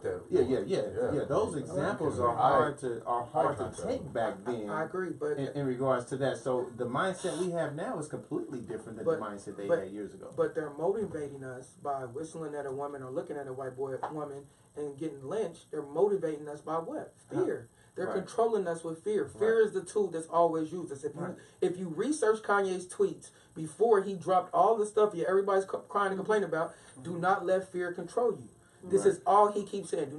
at it. Yeah. Those examples are hard to take back then. I agree, but in regards to that, so the mindset we have now is completely different than the mindset they had years ago. But they're motivating us by whistling at a woman or looking at a white woman and getting lynched. They're motivating us by what? Fear. They're controlling us with fear. Fear is the tool that's always used. If you research Kanye's tweets before he dropped all the stuff everybody's crying and complaining about, do not let fear control you. This is all he keeps saying. Do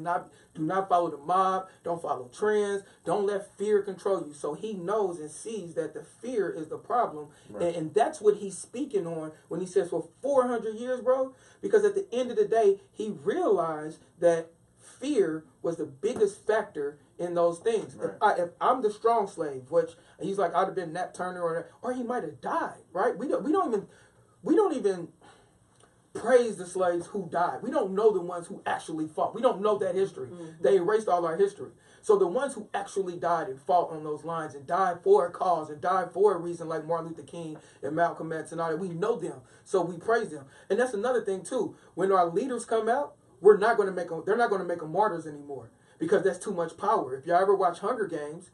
not follow the mob. Don't follow trends. Don't let fear control you. So he knows and sees that the fear is the problem. And that's what he's speaking on when he says for 400 years, bro. Because at the end of the day, he realized that fear was the biggest factor in those things. If I'm the strong slave, which he's like, I'd have been Nat Turner, or he might have died, right? We don't even praise the slaves who died. We don't know the ones who actually fought. We don't know that history. They erased all our history. So the ones who actually died and fought on those lines and died for a cause and died for a reason, like Martin Luther King and Malcolm X and all that, we know them, so we praise them. And that's another thing too. When our leaders come out, they're not going to make them martyrs anymore, because that's too much power. If y'all ever watch Hunger Games,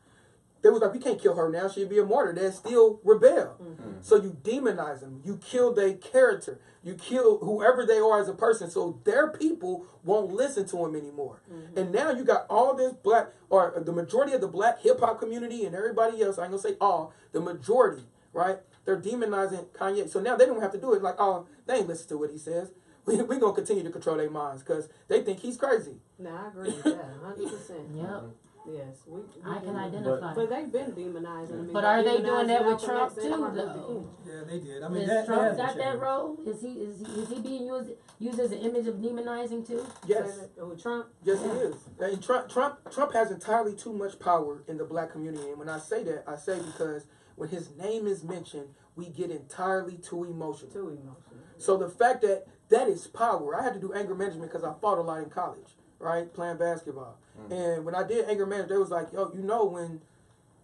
they was like, we can't kill her now, she'd be a martyr. They still rebel. So you demonize them. You kill their character. You kill whoever they are as a person, so their people won't listen to them anymore. And now you got all this black, or the majority of the black hip-hop community and everybody else, I ain't gonna say all, the majority, right? They're demonizing Kanye. So now they don't have to do it like, oh, they ain't listen to what he says. We're going to continue to control their minds because they think he's crazy. No, I agree with that, 100%. Yep. Yes, we I can do. identify. But they've been demonizing. I mean, But are they doing that with Malcolm Trump X and too, Martin Luther though? King. Yeah, they did. I mean, Has that Trump hasn't got that changed. role? Is he being used as an image of demonizing too? Yes. Say that with Trump. Yes, he is. And Trump has entirely too much power in the black community. And when I say that, I say because when his name is mentioned, we get entirely too emotional. Too emotional. So the fact that is power. I had to do anger management because I fought a lot in college, right? Playing basketball. And when I did anger management, they was like, yo, you know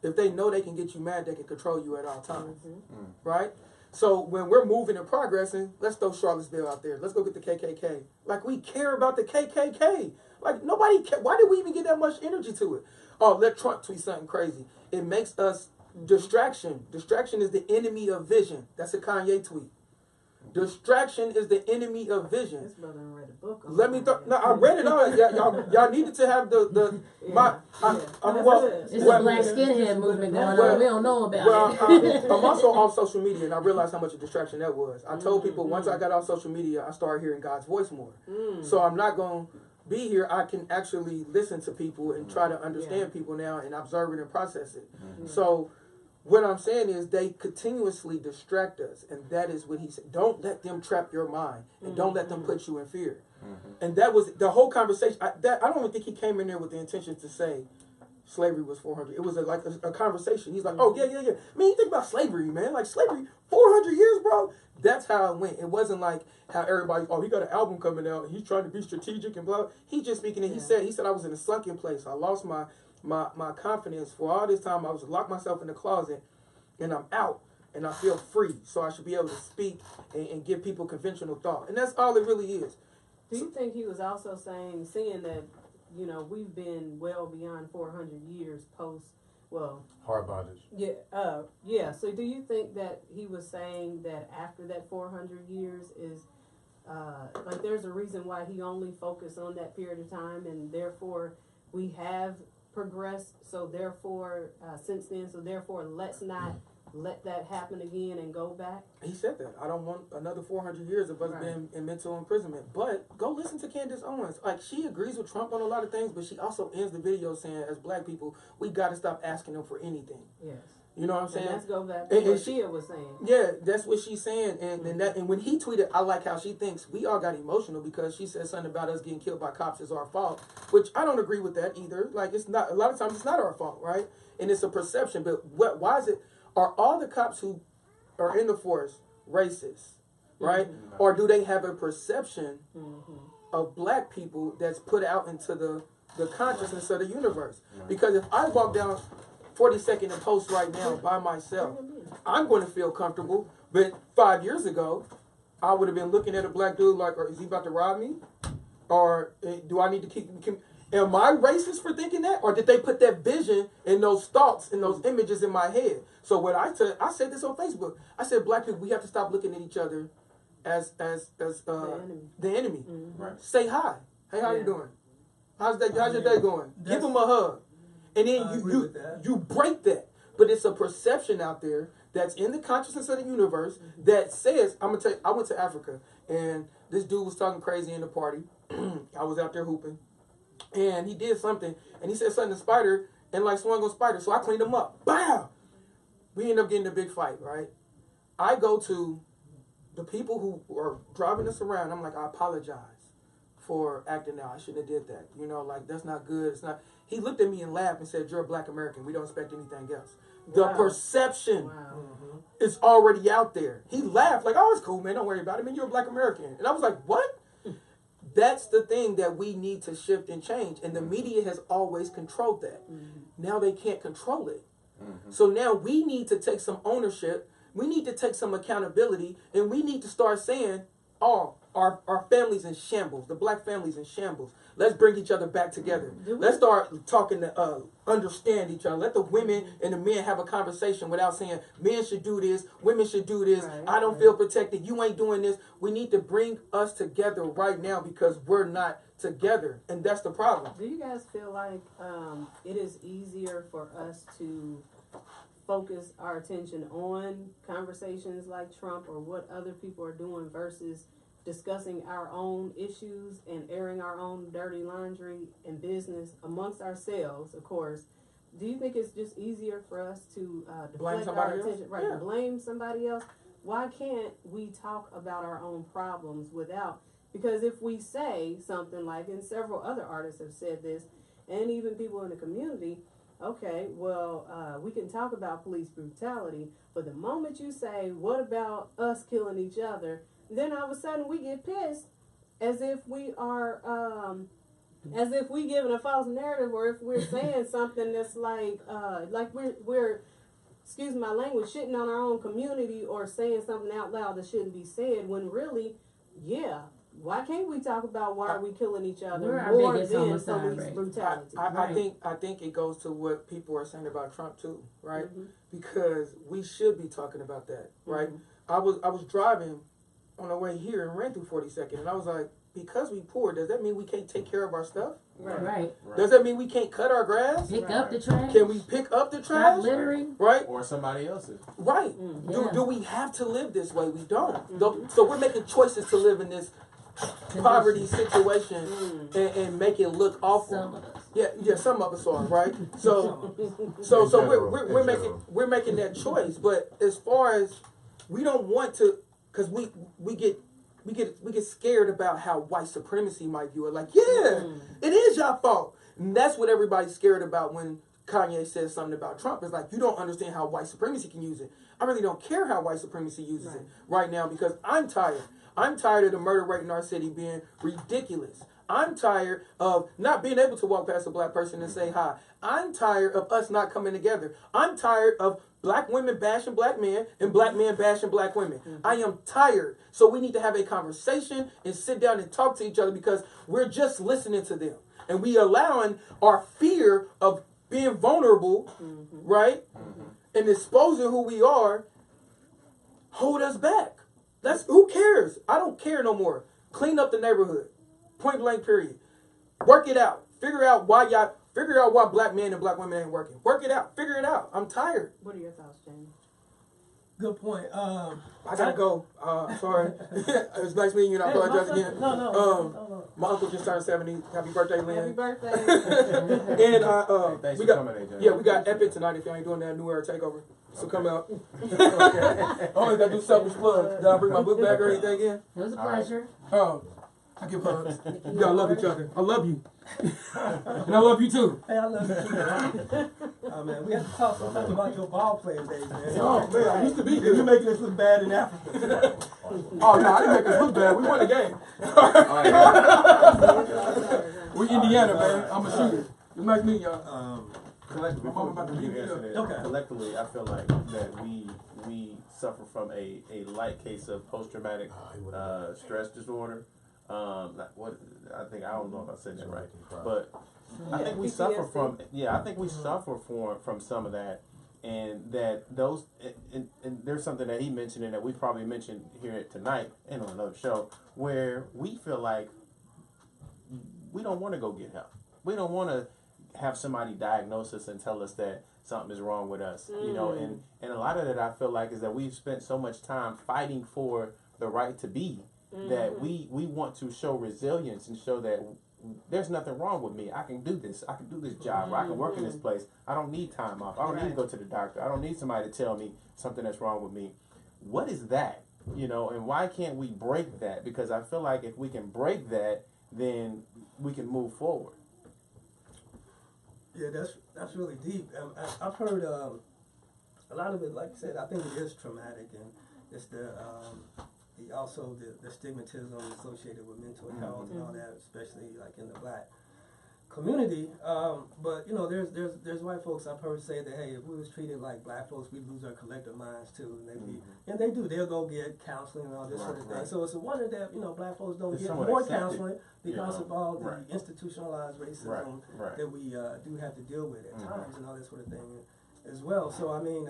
if they know they can get you mad, they can control you at all times, right? So when we're moving and progressing, let's throw Charlottesville out there. Let's go get the KKK. Like, we care about the KKK. Like, nobody care. Why did we even get that much energy to it? Oh, let Trump tweet something crazy. It makes us distraction. Distraction is the enemy of vision. That's a Kanye tweet. Distraction is the enemy of vision. This brother read a book. Let me no, I read it all. Y'all needed to have It's a black skinhead movement going on. We don't know about it. I'm also on social media, and I realized how much a distraction that was. I told people once I got off social media, I started hearing God's voice more. So I'm not going to be here. I can actually listen to people and try to understand people now and observe it and process it. So what I'm saying is they continuously distract us, and that is what he said. Don't let them trap your mind, and don't let them put you in fear. And that was the whole conversation. I don't even think he came in there with the intention to say slavery was 400. It was like a conversation. He's like, oh, yeah. I mean, you think about slavery, man. Like, slavery, 400 years, bro. That's how it went. It wasn't like how everybody, oh, he got an album coming out, and he's trying to be strategic and blah. He's just speaking, and he said I was in a sunken place. I lost my confidence for all this time. I was locked myself in the closet, and I'm out, and I feel free. So I should be able to speak and give people conventional thought. And that's all it really is. Do you think he was also seeing that, you know, we've been well beyond 400 years post, well, Hard bondage. yeah. So do you think that he was saying that after that 400 years is, like, there's a reason why he only focused on that period of time, and therefore we have progressed, so therefore, since then, so therefore let's not let that happen again and go back? He said that. I don't want another 400 years of us being in mental imprisonment. But go listen to Candace Owens. Like, she agrees with Trump on a lot of things, but she also ends the video saying, as black people, we got to stop asking them for anything. Yes. You know what I'm saying? And let's go back to what Shia was saying. Yeah, that's what she's saying. And when he tweeted, I like how she thinks we all got emotional because she said something about us getting killed by cops is our fault, which I don't agree with that either. Like, it's not, a lot of times it's not our fault, right? And it's a perception. But why is it, are all the cops who are in the force racist, right? Or do they have a perception of black people that's put out into the consciousness of the universe? Because if I walk down 42nd and Post right now by myself, I'm going to feel comfortable. But 5 years ago, I would have been looking at a black dude like, or is he about to rob me? Or do I need to keep... Am I racist for thinking that? Or did they put that vision and those thoughts and those images in my head? So what I said this on Facebook. I said, black people, we have to stop looking at each other as the enemy. Right. Say hi. Hey, how you doing? How's your day going? Give them a hug. And then you break that. But it's a perception out there that's in the consciousness of the universe that says, I'm gonna tell you, I went to Africa and this dude was talking crazy in the party. I was out there hooping. And he did something, and he said something to Spider, and like swung on Spider, so I cleaned him up. Bam! We ended up getting a big fight, right? I go to the people who are driving us around. I'm like, I apologize for acting out. I shouldn't have did that. You know, like, that's not good. It's not. He looked at me and laughed and said, you're a black American. We don't expect anything else. The perception is already out there. He laughed like, oh, it's cool, man. Don't worry about it. I mean, you're a black American. And I was like, what? That's the thing that we need to shift and change. And the media has always controlled that. Now they can't control it. So now we need to take some ownership. We need to take some accountability. And we need to start saying, oh, our family's in shambles. The black family's in shambles. Let's bring each other back together. Let's start talking to understand each other. Let the women and the men have a conversation without saying men should do this, women should do this. Right, I don't feel protected. You ain't doing this. We need to bring us together right now because we're not together, and that's the problem. Do you guys feel like it is easier for us to focus our attention on conversations like Trump or what other people are doing versus discussing our own issues and airing our own dirty laundry and business amongst ourselves, of course? Do you think it's just easier for us to Blame deflect somebody our else? attention, right? Yeah. To blame somebody else? Why can't we talk about our own problems without? Because if we say something like, and several other artists have said this, and even people in the community, okay, well, we can talk about police brutality, but the moment you say, what about us killing each other? Then all of a sudden we get pissed as if we are, as if we giving a false narrative, or if we're saying something that's like we're, excuse my language, shitting on our own community or saying something out loud that shouldn't be said, when really, yeah, why can't we talk about why are we killing each other We're our more biggest than homicide police rate. brutality? I think it goes to what people are saying about Trump too, right? Mhm. Because we should be talking about that, right? Mhm. I was driving on the way here and ran through 42nd, and I was like, because we poor, does that mean we can't take care of our stuff? Right. Does that mean we can't cut our grass? Pick up the trash. Can we pick up the Stop trash? littering. Right? Or somebody else's. Right. Yeah. Do we have to live this way? We don't. So we're making choices to live in this poverty situation and make it look awful. Some of us. Yeah, some of us are, right? So we're making that choice. But as far as we don't want to, because we get scared about how white supremacy might view it. Like, yeah, it is your fault. And that's what everybody's scared about when Kanye says something about Trump. It's like, you don't understand how white supremacy can use it. I really don't care how white supremacy uses it right now because I'm tired. I'm tired of the murder rate in our city being ridiculous. I'm tired of not being able to walk past a black person and say hi. I'm tired of us not coming together. I'm tired of black women bashing black men and black men bashing black women. I am tired. So we need to have a conversation and sit down and talk to each other because we're just listening to them. And we allowing our fear of being vulnerable, right? And exposing who we are, hold us back. Who cares? I don't care no more. Clean up the neighborhood. Point blank, period. Work it out. Figure out why black men and black women ain't working. Work it out. Figure it out. I'm tired. What are your thoughts, Jamie? Good point. I gotta go. Sorry. It was nice meeting you, and I apologize again. No. My uncle just turned 70. Happy birthday, Happy Lynn. birthday. And Thanks we for got coming, AJ. yeah, we got Epic tonight if y'all ain't doing that New Era Takeover. So come out. I always gotta do selfish plug. Did I bring my book bag or anything in? It was a pleasure. I give hugs. You gotta love each other. I love you. And I love you too. Hey, I love you too. Oh man, we have to talk sometime about your ball playing days, man. Oh man, I used to be You're good. making us look bad in Africa. Oh no, I didn't make us look bad. We won the game. We Indiana, man. I'm a shooter. It's nice meeting y'all. Collectively, My mama about to beat me answer up. that. Okay. Collectively, I feel like that we suffer from a light case of post-traumatic stress disorder. What I think, I don't know if I said that right, but I think we suffer from from some of that, and that those and there's something that he mentioned and that we probably mentioned here tonight and on another show where we feel like we don't want to go get help. We don't want to have somebody diagnose us and tell us that something is wrong with us, you know, and a lot of that I feel like is that we've spent so much time fighting for the right to be that we want to show resilience and show that there's nothing wrong with me. I can do this. I can do this job. Or I can work in this place. I don't need time off. I don't need to go to the doctor. I don't need somebody to tell me something that's wrong with me. What is that? You know, and why can't we break that? Because I feel like if we can break that, then we can move forward. Yeah, that's really deep. I've heard a lot of it. Like I said, I think it is traumatic, and it's the also the stigmatism associated with mental health and all that, especially like in the black community. But you know, there's white folks I've heard say that, hey, if we was treated like black folks, we'd lose our collective minds too. And they do. They'll go get counseling and all this sort of thing. So it's a wonder that, you know, black folks don't get more counseling because of all the institutionalized racism that we do have to deal with at times and all that sort of thing as well. So I mean,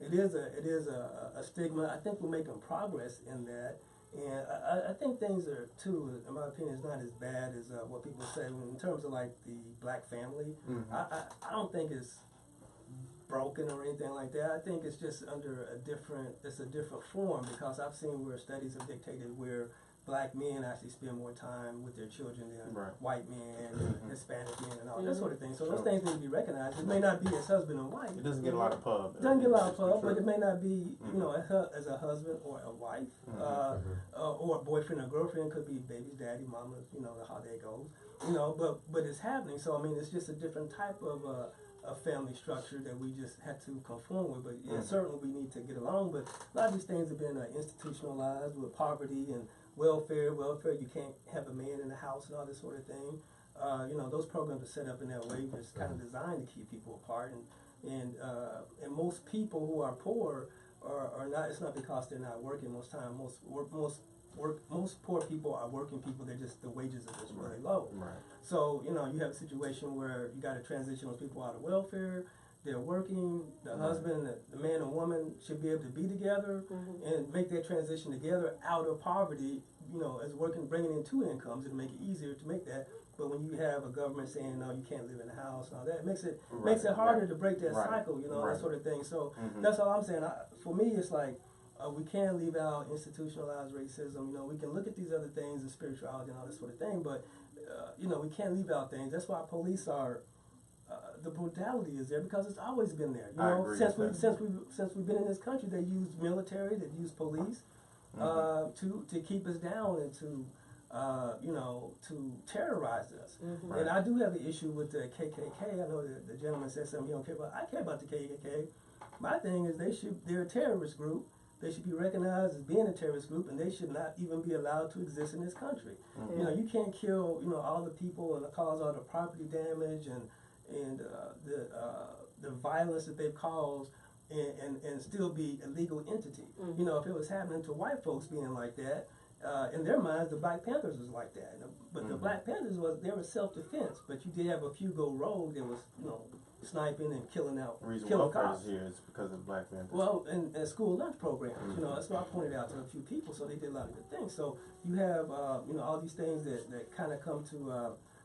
it is a stigma. I think we're making progress in that. And I think things are, too, in my opinion, is not as bad as what people say. In terms of, like, the black family, I don't think it's broken or anything like that. I think it's just under a different form, because I've seen where studies have dictated where black men actually spend more time with their children than white men and Hispanic men and all that sort of thing. So those things need to be recognized. It may not be as husband and wife. It doesn't get a lot of pub. It doesn't get a lot of pub, but it may not be, you know, as a husband or a wife, or a boyfriend or girlfriend. Could be baby's daddy, mama's, you know, how that goes. You know, but it's happening. So I mean, it's just a different type of a family structure that we just had to conform with. But yeah, certainly we need to get along. But a lot of these things have been institutionalized with poverty and welfare. You can't have a man in the house and all this sort of thing. You know, those programs are set up in that way, just kind of designed to keep people apart. And most people who are poor are not. It's not because they're not working most time. Most poor people are working people. They're just, the wages are just really low. So you know, you have a situation where you got to transition those people out of welfare. They're working. The husband, the man and woman should be able to be together and make that transition together out of poverty. You know, as working, bringing in two incomes, it'll make it easier to make that. But when you have a government saying, no, you can't live in the house and all that, it makes it harder to break that cycle. You know, that sort of thing. So that's all I'm saying. For me, it's like, we can't leave out institutionalized racism. You know, we can look at these other things and spirituality and all this sort of thing, but you know, we can't leave out things. That's why police are. The brutality is there because it's always been there. You know, since we've been in this country, they used military, they used police to keep us down and to you know, to terrorize us. And I do have an issue with the KKK. I know that the gentleman said something he don't care about. I care about the KKK. My thing is they're a terrorist group. They should be recognized as being a terrorist group, and they should not even be allowed to exist in this country. You know, you can't kill, you know, all the people and cause all the property damage and the violence that they've caused and still be a legal entity. You know, if it was happening to white folks being like that, in their minds, the Black Panthers was like that. But the Black Panthers they were self-defense, but you did have a few go rogue that was, you know, sniping and killing cops. Here is because of Black Panthers. Well, and school lunch programs, you know, that's what I pointed out to a few people, so they did a lot of good things. So you have, you know, all these things that kind of come to,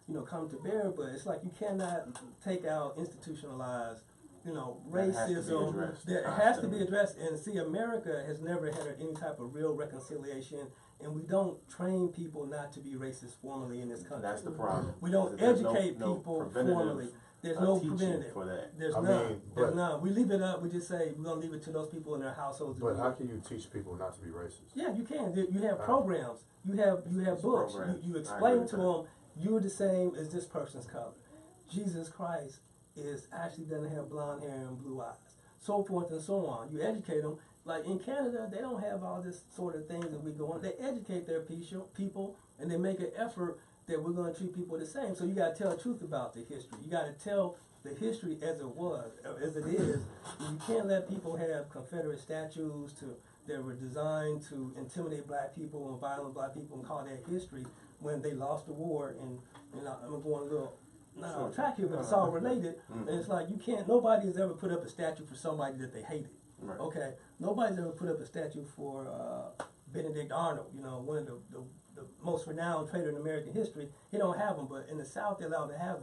you know, come to bear, but it's like you cannot take out institutionalized, you know, racism that has to be addressed. And see, America has never had any type of real reconciliation, and we don't train people not to be racist formally in this country. That's the problem. We don't educate people formally. There's no preventative for that. There's none. There's none. We leave it up. We just say we're gonna leave it to those people in their households. But how can you teach people not to be racist? Yeah, you can. You have programs. You have books. You explain to them you're the same as this person's color. Jesus Christ is actually doesn't have blonde hair and blue eyes. So forth and so on. You educate them. Like in Canada, they don't have all this sort of things that we go on. They educate their people and they make an effort that we're going to treat people the same. So you got to tell the truth about the history. You got to tell the history as it was, as it is. You can't let people have Confederate statues that were designed to intimidate black people and violent black people and call that history when they lost the war. And I'm going a little not on track here, but it's all related. And it's like you can't. Nobody has ever put up a statue for somebody that they hated. Okay, nobody's ever put up a statue for Benedict Arnold. You know, one of the most renowned trader in American history. He don't have them, but in the South they're allowed to have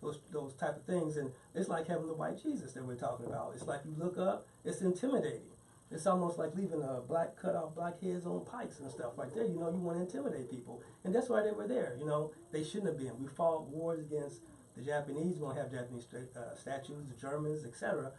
those type of things. And it's like having the white Jesus that we're talking about. It's like you look up, it's intimidating. It's almost like leaving cut off black heads on pikes and stuff like that. You know, you want to intimidate people, and that's why they were there. You know, they shouldn't have been. We fought wars against the Japanese. We don't have Japanese statues, the Germans, etc.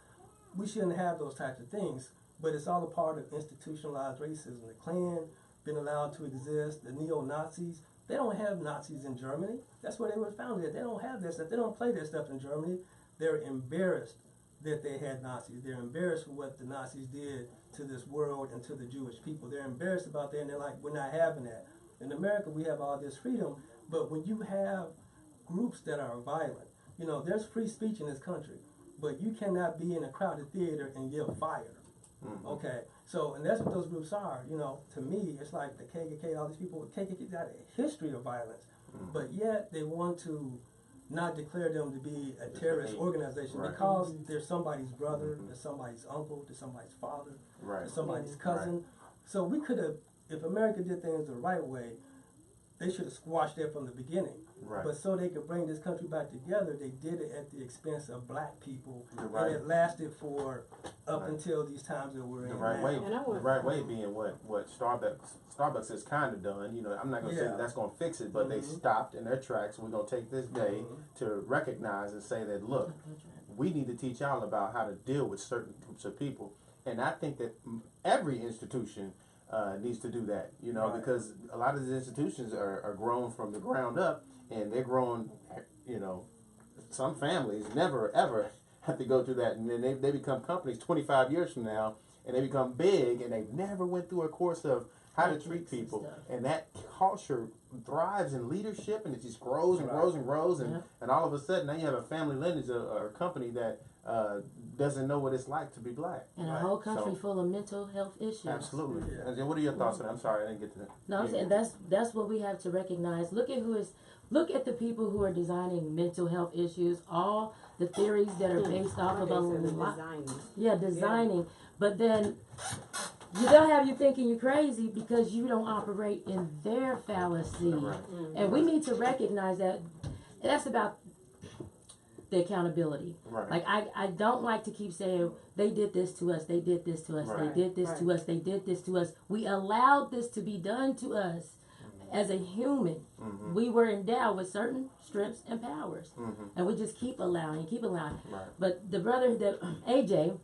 We shouldn't have those types of things. But it's all a part of institutionalized racism. The Klan been allowed to exist. The neo-Nazis, they don't have Nazis in Germany. That's where they were founded at. They don't have that stuff. They don't play that stuff in Germany. They're embarrassed that they had Nazis. They're embarrassed for what the Nazis did to this world and to the Jewish people. They're embarrassed about that, and they're like, we're not having that. In America, we have all this freedom, but when you have groups that are violent, you know, there's free speech in this country, but you cannot be in a crowded theater and yell fire. Okay, so, and that's what those groups are. You know, to me, it's like the KKK, all these people, KKK got a history of violence, but yet they want to not declare them to be a terrorist organization because they're somebody's brother, they're somebody's uncle, they're somebody's father, they're somebody's cousin. So we could have, if America did things the right way, they should have squashed that from the beginning. But so they could bring this country back together, they did it at the expense of black people, and it lasted for up until these times that we're in now. The right way being what Starbucks has kind of done. You know, I'm not going to say that's going to fix it, but they stopped in their tracks. We're going to take this day to recognize and say that, look, we need to teach y'all about how to deal with certain groups of people. And I think that every institution needs to do that, you know, because a lot of these institutions are grown from the ground up, and they're grown, you know, some families never ever have to go through that, and then they become companies 25 years from now, and they become big, and they've never went through a course of how to treat people, and that culture thrives in leadership, and it just grows and grows and grows, and all of a sudden now you have a family lineage or a company that doesn't know what it's like to be black. And a whole country full of mental health issues. Absolutely. And what are your thoughts on that? I'm sorry, I didn't get to that. No, I'm saying that's what we have to recognize. Look at the people who are designing mental health issues, all the theories that are based off of a lot. Designing. But then they'll have you thinking you're crazy because you don't operate in their fallacy. And we need to recognize that. That's about the accountability. Like I don't like to keep saying they did this to us, they did this to us, they did this to us, they did this to us. We allowed this to be done to us as a human. We were endowed with certain strengths and powers. And we just keep allowing. But the brother that AJ,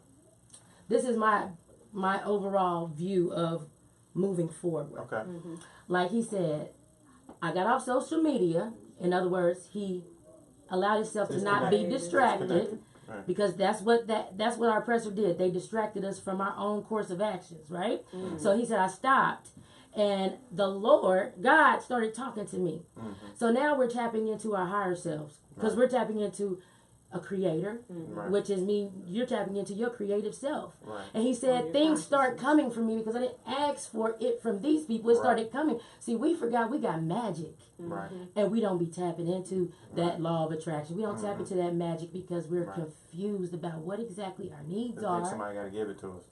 this is my overall view of moving forward. Like he said, I got off social media. In other words, he allowed himself to not be distracted, because that's what our oppressor did. They distracted us from our own course of actions, right? So he said, I stopped, and the Lord, God, started talking to me. So now we're tapping into our higher selves, because we're tapping into a creator, which is me. You're tapping into your creative self. And he said, things start coming from me because I didn't ask for it from these people. It started coming. See, we forgot we got magic. And we don't be tapping into that law of attraction. We don't tap into that magic because we're confused about what exactly our needs are. Somebody got to give it to us.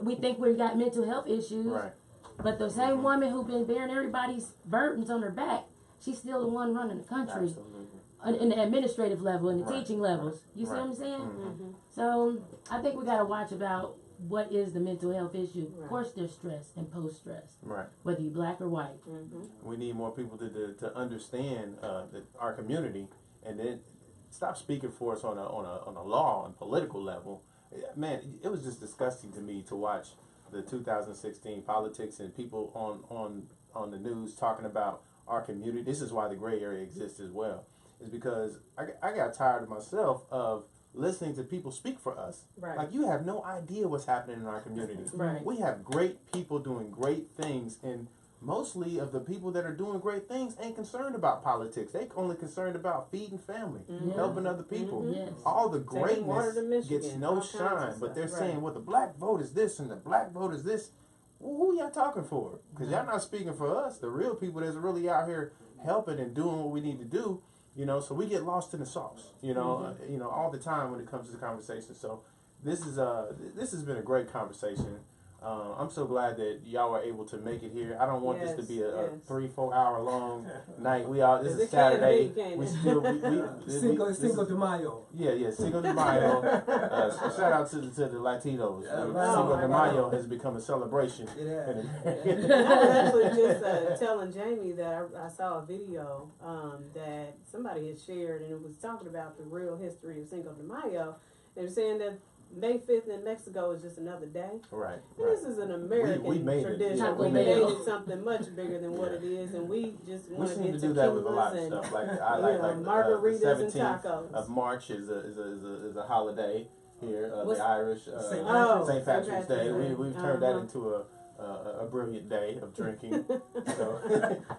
We think we got mental health issues. But the same woman who's been bearing everybody's burdens on her back, she's still the one running the country. In the administrative level and the teaching levels. You see what I'm saying? So I think we got to watch about what is the mental health issue. Of course there's stress and post-stress. Whether you're black or white. We need more people to understand our community, and then stop speaking for us on a law and political level. Man, it was just disgusting to me to watch the 2016 politics and people on the news talking about our community. This is why the gray area exists as well. Is because I got tired of myself of listening to people speak for us. Like, you have no idea what's happening in our community. We have great people doing great things, and mostly of the people that are doing great things ain't concerned about politics. They only concerned about feeding family, helping other people. All the greatness gets no shine, but they're saying, well, the black vote is this and the black vote is this. Well, who y'all talking for? Because y'all not speaking for us, the real people that's really out here helping and doing what we need to do. You know, so we get lost in the sauce, you know, all the time when it comes to the conversation. So this has been a great conversation. I'm so glad that y'all were able to make it here. I don't want this to be a 3-4 hour long night. This is Saturday. We still Cinco de Mayo. Yeah, Cinco de Mayo. Shout out to the Latinos. Cinco de Mayo has become a celebration. I was actually just telling Jamie that I saw a video that somebody had shared, and it was talking about the real history of Cinco de Mayo. They were saying that May 5th in Mexico is just another day. And this is an American tradition. We made it something much bigger than what it is, and we just want to get to do that with a lot of stuff. Like margaritas the 17th and tacos. of March is a holiday. here, What's- the Irish St. St. Patrick's Day. We've turned that Uh-huh. into a brilliant day of drinking. So,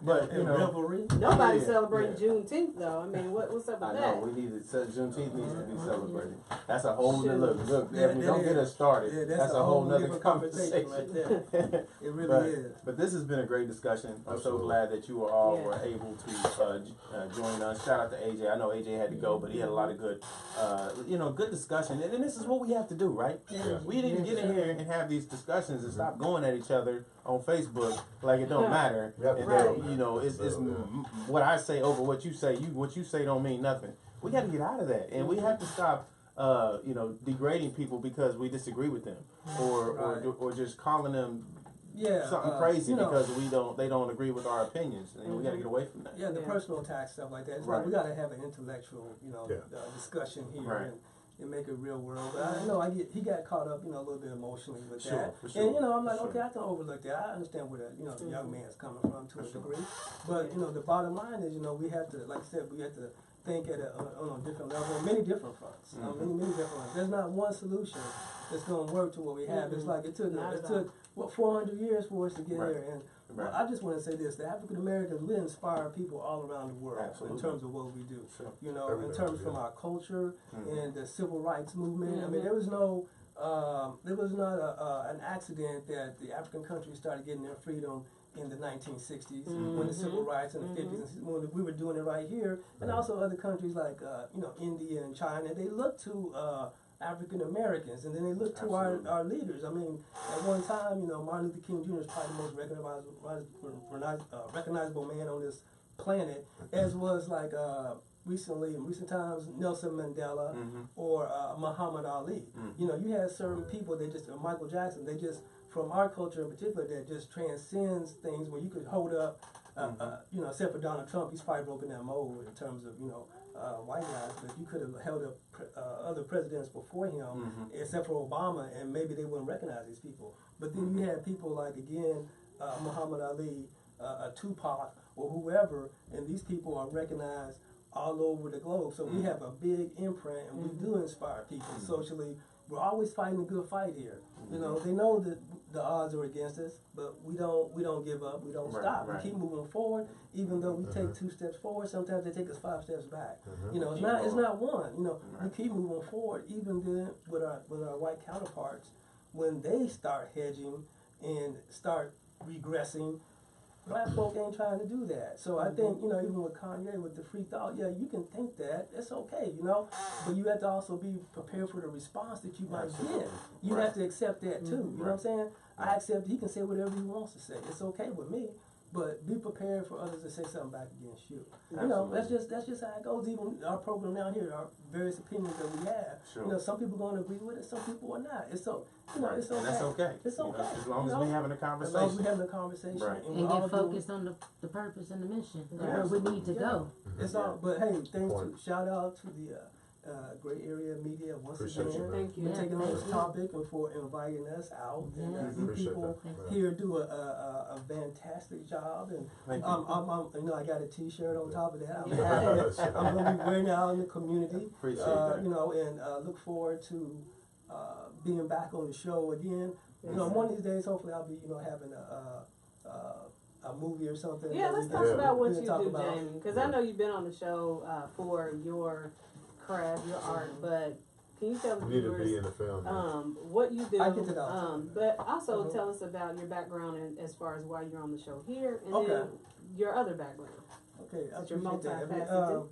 but you And know, revelry. Nobody Yeah, celebrating yeah. Juneteenth though. I mean, what's up with I that? know we need to. Juneteenth needs to be celebrated. That's a whole Sure. look. Yeah, Ebony, that don't get is. us started. Yeah, that's a whole nother different conversation. right there. It really But, is. but this has been a great discussion. I'm so Absolutely. glad that you all Yeah. were able to join us. Shout out to AJ. I know AJ had to go, but he had a lot of good, good discussion. And this is what we have to do, right? Yeah. We need to get in here and have these discussions and stop going at each other on Facebook like it don't matter. Yeah, And right. then, it's what I say over what you say. What you say don't mean nothing. We got to get out of that, and we have to stop. Degrading people because we disagree with them, or just calling them something crazy because they don't agree with our opinions, and we got to get away from that. Yeah, the Yeah. personal attack stuff like that. It's Right. like we got to have an intellectual, discussion here Right. and make it real world. But I know he got caught up, a little bit emotionally with Sure, that. for sure, And I'm like, for okay, sure. I can overlook that. I understand where the young man's coming from to For a sure. degree. But the bottom line is, we have to, like I said, we have to think at on a different level, on many different fronts. Mm-hmm. Many different fronts. There's not one solution that's going to work to what we have. It's like it took Not at 400 years for us to get Right. here. And Right. I just want to say this: the African Americans, we inspire people all around the world Absolutely. in terms of what we do. Sure. In Everywhere, terms yeah. from our culture Mhm. and the civil rights movement. I mean, Mhm. there was not an accident that the African countries started getting their freedom in the 1960s when the civil rights in the 50s, and when we were doing it right here, and also other countries like India and China. They look to African Americans, and then they look to our leaders. I mean, at one time, Martin Luther King Jr. is probably the most recognizable man on this planet, as was like in recent times, Nelson Mandela or Muhammad Ali. You had certain people that just, Michael Jackson, they just, from our culture in particular, that just transcends things where you could hold up, except for Donald Trump, he's probably broken that mold in terms of, white guys, but you could have held up other presidents before him, except for Obama, and maybe they wouldn't recognize these people. But then you had people like, again, Muhammad Ali, Tupac, or whoever, and these people are recognized all over the globe. So we have a big imprint, and we do inspire people socially. We're always fighting a good fight here. They know that the odds are against us, but we don't give up. We don't stop. right. We keep moving forward, even though we take 2 steps forward. Sometimes they take us 5 steps back. It's not one. We keep moving forward, even then with our white counterparts. When they start hedging and start regressing, black folk ain't trying to do that. So I think, even with Kanye, with the free thought, yeah, you can think that. It's okay, but you have to also be prepared for the response that you might get. You have to accept that too. You know what I'm saying? I accept he can say whatever he wants to say. It's okay with me. But be prepared for others to say something back against you. That's just how it goes. Even our program down here, our various opinions that we have. Sure. Some people are going to agree with it, some people are not. It's so, Right. it's okay. And that's okay. It's okay. As long as we're having a As long as conversation. we're having a conversation. Right. And And we're all get doing- focused on the purpose and the mission, Yeah. where we need to go. It's all, but hey, shout out to the Gray Area Media once Appreciate again you, man. Thank you. for taking on this topic and for inviting us out. And Yeah. you Appreciate people that. here do a fantastic job. And Thank you. I got a T-shirt on top of that. Yeah. I'm going to be wearing it out in the community. Appreciate that. And look forward to being back on the show again. One of these days, hopefully, I'll be having a movie or something. Yeah, that let's we talk can- about we what can you talk do, about. Jamie. Because I know you've been on the show for your craft, your art, but can you tell the You need to viewers be in the film. man. what you do? I get to that. But also tell us about your background and as far as why you're on the show here, and Okay. then your other background. Okay, I Since you're appreciate that. multifaceted.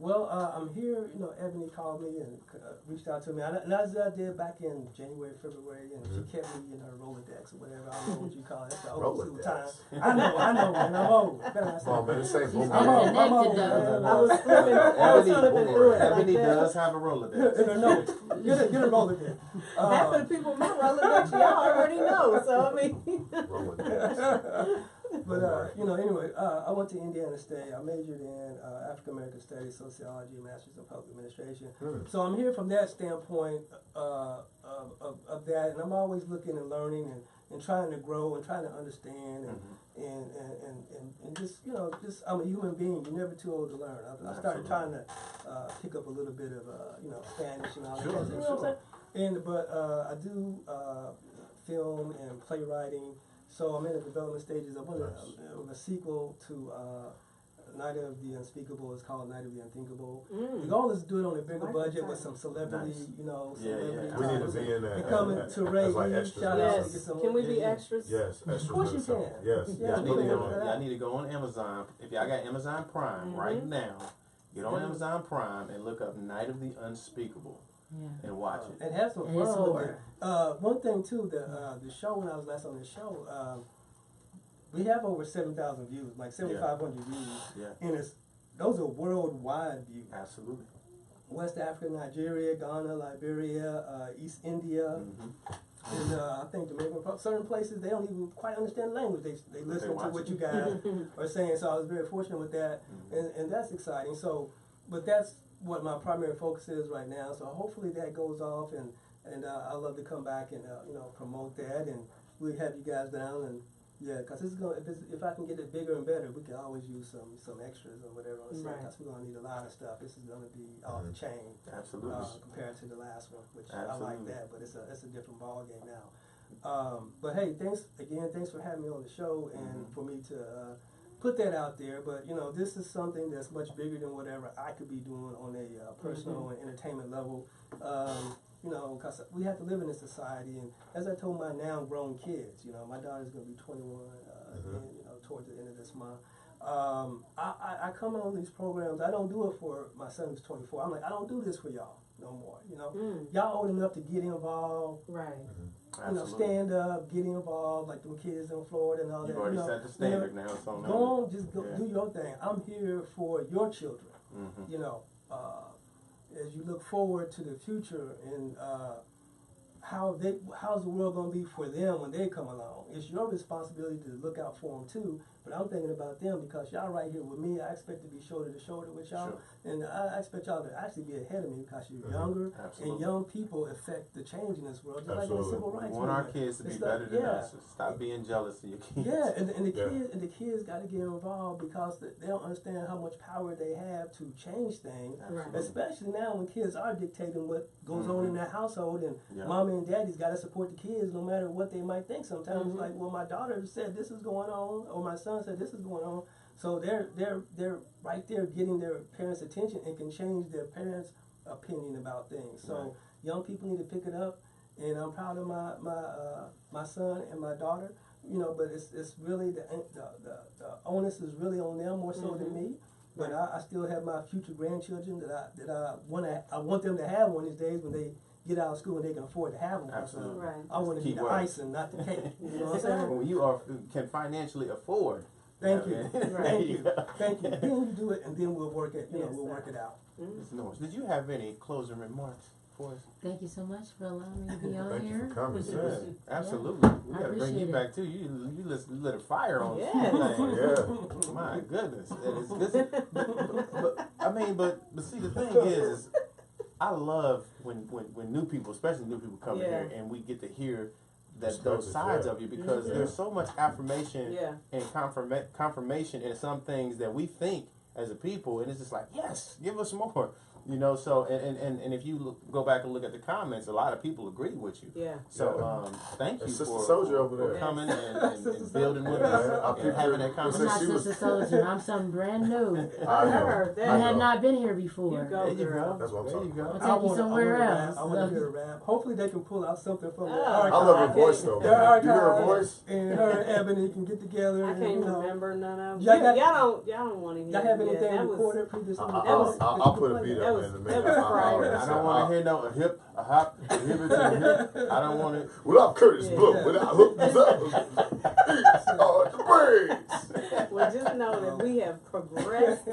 I'm here. Ebony called me and reached out to me, and as I did back in January, February, and she kept me in her Rolodex or whatever. I don't know what you call it. That's the old school time. Rolodex. I know, man. I'm old. What can I say? Come on, man. This ain't boom. I'm old. Connected, I'm old. though. Man. I was flipping through it like Ebony that. does have a Rolodex. No, get a Rolodex. Half of the people in my Rolodex, y'all already know. So I mean, Rolodex. But anyway, I went to Indiana State. I majored in African American Studies, Sociology, Masters in Public Administration. So I'm here from that standpoint of that, and I'm always looking and learning and trying to grow and trying to understand and just I'm a human being. You're never too old to learn. I started trying to pick up a little bit of Spanish and all that. Sure, You know what I'm saying? But I do film and playwriting, so I'm in the development stages of a sequel to Night of the Unspeakable. It's called Night of the Unthinkable. The goal is to do it on a bigger budget with some celebrity, celebrity. We need to be in that. And coming to Ray, like extras. shout out to Yes. get some. Can we be extras? Yes, extras. Of course you so- can. Yes, Yeah, yes. Y'all we need, to can go work on, that y'all out. need to go on Amazon. If y'all got Amazon Prime right now, get on Amazon Prime and look up Night of the Unspeakable and watch it. And have some And it's fun with horror. it. One thing too, the show when I was last on the show, we have over 7,000 views, like 7,500 views, and those are worldwide views. Absolutely. West Africa, Nigeria, Ghana, Liberia, East India, and I think Jamaica. Certain places they don't even quite understand the language. They listen to what you guys are saying. So I was very fortunate with that, and that's exciting. So, but that's what my primary focus is right now. So hopefully that goes off, and I love to come back and promote that, and we'll have you guys down and. Yeah, because if I can get it bigger and better, we can always use some extras or whatever on the set. Because we're gonna need a lot of stuff. This is gonna be off the chain, Absolutely. compared to the last one, which I Absolutely. like that. But it's a different ball game now. But hey, thanks for having me on the show and for me to put that out there. But this is something that's much bigger than whatever I could be doing on a personal and entertainment level. Because we have to live in this society, and as I told my now grown kids, my daughter's going to be 21, towards the end of this month. I come on these programs. I don't do it for my son who's 24. I'm like, I don't do this for y'all no more. Y'all old enough to get involved. Right. Stand up, get involved, like them kids in Florida and all that. You've already set the standard now. So Go on, just go do your thing. I'm here for your children. As you look forward to the future and how's the world going to be for them when they come along. It's your responsibility to look out for them too, but I'm thinking about them because y'all right here with me. I expect to be shoulder to shoulder with y'all, and I expect y'all to actually be ahead of me because you're younger, and young people affect the change in this world, just like in the civil rights We want our movement. kids to be It's better than us. Stop being jealous of your kids. Yeah, and the kids got to get involved because they don't understand how much power they have to change things. Absolutely. Especially now when kids are dictating what goes on in their household, and Yeah. mommy and daddy's got to support the kids no matter what they might think. Sometimes it's like, well, my daughter said this is going on, or my son said this is going on. So they're right there getting their parents' attention and can change their parents' opinion about things. So young people need to pick it up, and I'm proud of my son and my daughter. But it's really the onus is really on them more so than me. But I still have my future grandchildren that I want them to have one of these days when they get out of school and they can afford to have them. Absolutely. Right. I want to be the icing, not the cake. You know what I'm saying? When you can financially afford. Thank you. Right. Thank you. Then you do it, and then we'll work it. We'll work it out. It's nice. Did you have any closing remarks for us? Thank you so much for allowing me to be on Thank you here. for coming, Yeah, sis. absolutely. We I got to bring you appreciate back too. You lit a fire on Yes. thing. Yeah. My goodness. But see, the thing is I love when new people, especially new people come in here and we get to hear those Perspectives, sides yeah. of you, because Mhm. there's so much affirmation Yeah. and confirmation in some things that we think as a people, and it's just like, yes, give us more. So and if you go back and look at the comments, a lot of people agree with you. Yeah. So thank you And Sister for Soldier over there. coming and building with Yeah, us I and having that appreciate- I'm conversation. not She was- Sister Soldier. I'm something brand new. I know. heard that. I had know. not been here before. You go, There you girl. go. That's what I'm There talking you go. about. I'll take you somewhere else. I want to hear a rap. Hopefully they can pull out something from their Oh. archives. I love her Okay. voice though. Their Man. You hear her archives, voice? and her and Ebony can get together. I and, can't remember none of Y'all them. got- Y'all don't want to hear. Y'all have Yeah, anything that was- recorded previously? I'll put a beat That up was- in a that minute. was prior. I don't want to hear no a hip, a hop, a hip to a hip. I don't want to. Without Curtis Yeah. Blow, without hooks up, beats on the braids. Well, just know that we have progressed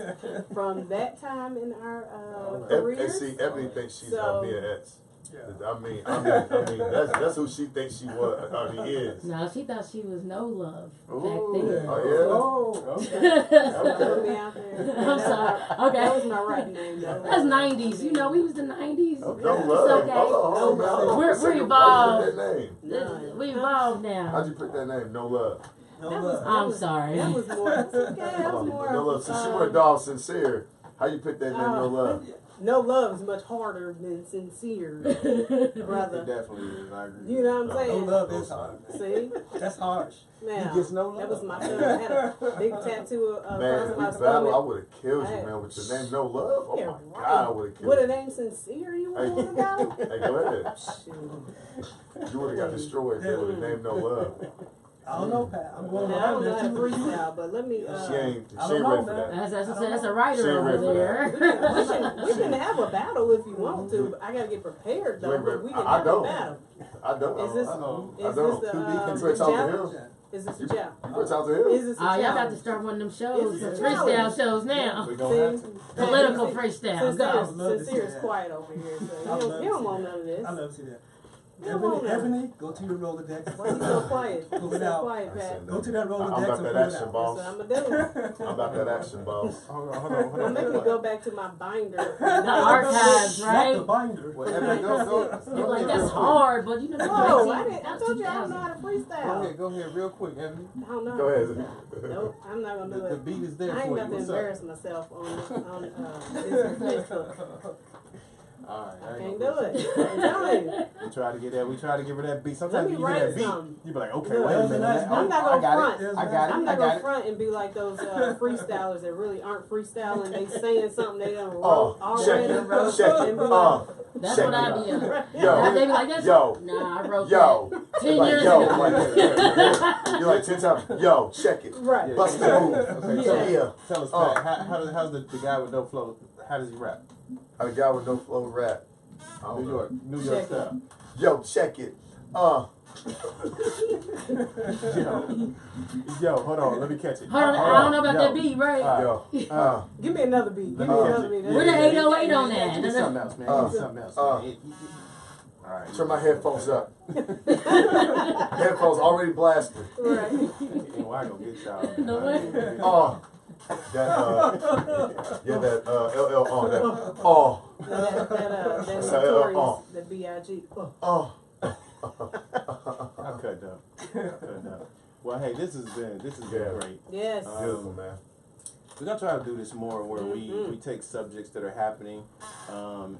from that time in our And careers. see, Ebony thinks she's So- Mia X. Yeah. I mean, that's who she thinks she was. He is. No, she thought she was no love back Ooh. then. Oh Okay. Put me out there. I'm sorry. Okay. That was my right name, though. That's 90s. We was the 90s. No It's love. okay. Hold on. We're Say your- evolved. How'd you put that name? None. We evolved How'd now. you put that name? No love. No That love. was- I'm sorry. That was more. It's okay. That was more. No love. Since you were a dog sincere, how you put that name? No love. no love is much harder than sincere, brother. It definitely is. I agree. You know what I'm No saying? love is hard. See? That's harsh. Now, He gets no that love. was my son. I had a big tattoo Man, across if my we battle, I stomach. would have killed you, I- man, with your name, No Love. Oh Yeah, my right. God, I would have killed With a you. name sincere, you Hey, want to battle? hey, go ahead. Shoot. You would have got destroyed there with a name, No Love. I don't know, Pat. I'm going Now, I don't know how to to freestyle, but let me. She ain't I ready don't for know, that. man. That's a She writer ain't over ready for there. We can have a battle if you want to. But I gotta get prepared though. Wait, But we can I have a don't. battle. I don't. Is this? Uh-oh. I Is don't. this You the better talk to challenge? him. Is this a You challenge? better talk to him. Is this a Oh, y'all challenge? about to start one of them shows, This the is a freestyle challenge. shows now. We gonna have to. Political See, freestyle. Sincere, Go. I would love to Sincere see is that. quiet over here, so I'd he love don't, to he don't see want that. none of this. I love to see that. You don't want none. Ebony, go to your Rolodex. Why you so quiet? Go You it so out. quiet, I Pat. said Go to that I'm Rolodex about and that pull it action, out. That's boss. what I'm gonna do. I'm about that action, boss. Hold on. Don't make me go back to my binder. The archives, Not the right? binder. Well, Ebony, go You're like, ahead, that's real quick. hard, but you know, Whoa, that's I told you I don't know how to freestyle. Go ahead, real quick, Ebony. I don't know. Go ahead. Nope, I'm not gonna do The it. beat is there I ain't for about you. to What's up? embarrass myself on Facebook. All right, I Can't ain't do gonna it. I'm telling you. We try to get that. We try to give her that beat. Let Sometimes me you hear write that beat, something. you be like, okay, Look, wait a minute. I'm not I gonna got front. it. I got it. I'm I not got gonna it. front and be like those freestylers that really aren't freestyling. They saying something they done wrote Oh, check already. it. Check it. And be like, That's check what I it. be on. Yo. They be like, that's Yo. Nah, I wrote Yo. that 10 Like, years yo, ago. like, you're like 10 times. Yo, check it. right. Bust the move. Okay, Yeah. tell us, Pat, how's the guy with no flow, how does he rap? A guy with no flow rap. I don't New know. York Check it. style. Yo, check it. Yo, hold on, let me catch it. Hold on, I don't know about Yo. that beat, right? Yo. Give me another beat. Give Let me me catch another it. beat. Where the 808 on Get that? something else, man. Get something else. Man. All right. Turn my headphones up. Headphones already blasted. Right. Well, I gonna get y'all. No way. Yeah, that LL on that. That So, notorious, the B.I.G. I cut up. Well, hey, this has been Yeah. great. Yes. Beautiful, man. We're gonna try to do this more where we take subjects that are happening, and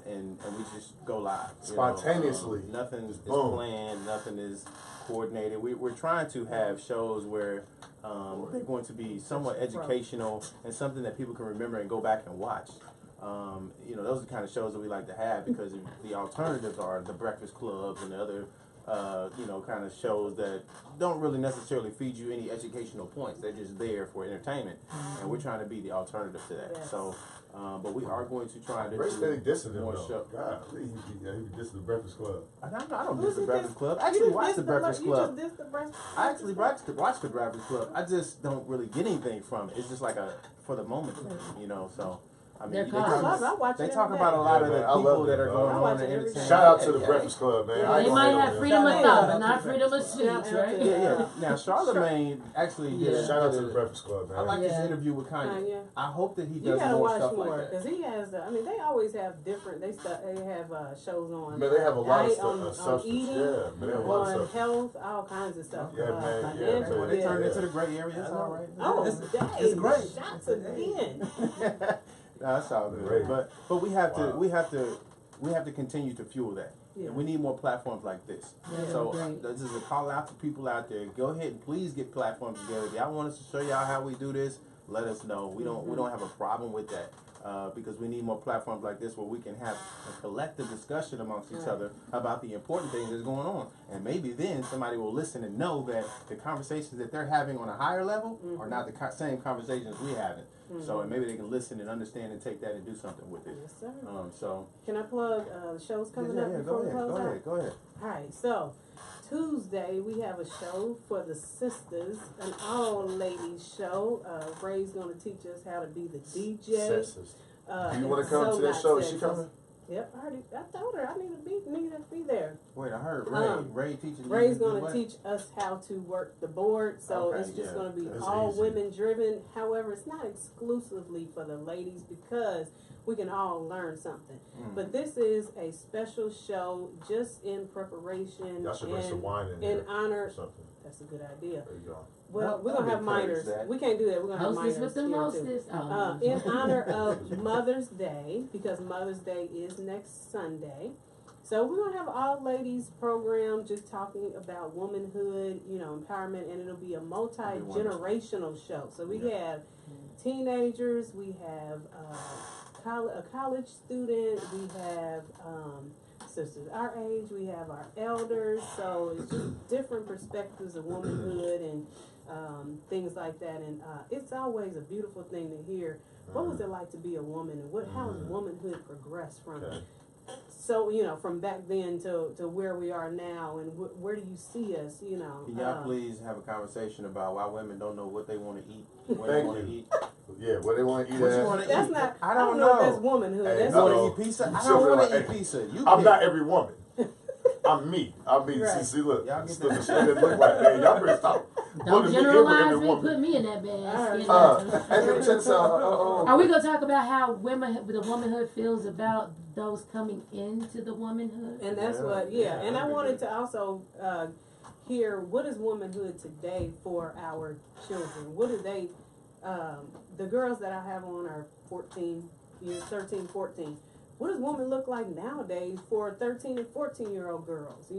we just go live. You know? Spontaneously. Nothing is Boom. planned. Nothing is coordinated. We're trying to have shows where they're going to be somewhat educational and something that people can remember and go back and watch. You know, those are the kind of shows that we like to have because the alternatives are the breakfast clubs and the other, you know, kind of shows that don't really necessarily feed you any educational points. They're just there for entertainment, and we're trying to be the alternative to that. Yes. So, but we are going to try to Ray steady do dissing him more though. show. God, he dissed the Breakfast Club. I don't Who's diss the it Breakfast diss- Club. I You actually just watch dissed the Breakfast You Club. just dissed the Breakfast I actually watch the Breakfast Club. I just don't really get anything from it. It's just like a for the moment, you know. So I mean, They're they cars. I love it. I watch they it talk every about a day. lot Yeah, of the man, I love people it, that are dog. going I on watch and it every entertaining. day. Shout out to the Yeah, Breakfast Club, man. I They ain't gonna might hate on have them. freedom of Shout thought, out. but not freedom of speech, Shout out right? to- Yeah. Now Charlamagne actually did. Shout out to the Breakfast Club, man. I like his Yeah. interview with Kanye. Kanye. I hope that he You does gotta more watch stuff more like that. because he has. I mean, they always have different. They have shows on. Man, they have a lot of diet, stuff, on substance. eating, Yeah, man, they have a lot of on stuff. health, all kinds of stuff. Yeah, man, yeah, financial, man. They yeah. turned into the gray area. It's all right. Oh, It's great. Shots again. No, that's all good. Great. But we have Wow. to continue to fuel that. Yeah. And we need more platforms like this. Yeah, So great. this is a call out to people out there. Go ahead and please get platforms together. If y'all want us to show y'all how we do this, let us know. We don't have a problem with that. Because we need more platforms like this where we can have a collective discussion amongst each other about the important things that's going on. And maybe then somebody will listen and know that the conversations that they're having on a higher level are not the same conversations we're having. So and maybe they can listen and understand and take that and do something with it. Yes, sir. So Can I plug the shows coming up yeah, before we close out? go ahead. All right, so Tuesday we have a show for the sisters, an all-ladies show. Ray's going to teach us how to be the DJ. Sexist. Do you want it's to come so to that not show? Is she sexist. coming? Yep, I told her I need to be there. Wait, I heard Ray teaching you Ray's to do going to what? teach us how to work the board, so Okay, it's just yeah. going to be That's all easy. women driven. However, it's not exclusively for the ladies because we can all learn something. But this is a special show just in preparation Y'all should bring some wine in in here honor. or something. that's a good idea. There you go. Well, we're gonna have minors. That. We can't do that. We're gonna have Hostess minors with the here, too. mostest. Oh. In honor of Mother's Day, because Mother's Day is next Sunday. So we're gonna have an all ladies program just talking about womanhood, empowerment, and it'll be a multi-generational show. So we have teenagers, we have a college student, we have sisters our age, we have our elders. So it's just different perspectives of womanhood and things like that. And it's always a beautiful thing to hear. What was it like to be a woman, and how has womanhood progressed from? Okay. So, from back then to where we are now, and where do you see us, Can y'all please have a conversation about why women don't know what they want to eat, when they Thank want to you. eat? Yeah, what they want to eat What you at. want to That's eat? not, I don't know if know. that's womanhood. Hey, That's You want Uh-oh. to eat pizza? I Children don't want are- to eat pizza. You I'm pick. not every woman. I'm me. Right. See, look. Y'all This get is what it look like. Man, y'all better stop. Don't looking at me generalize every me, woman. put me in that basket. And then check this out. Are we gonna talk about how the womanhood feels about those coming into the womanhood? And that's and I wanted to also hear, what is womanhood today for our children? What do they, the girls that I have on are 13, 14. What does woman look like nowadays for 13 and 14-year-old girls?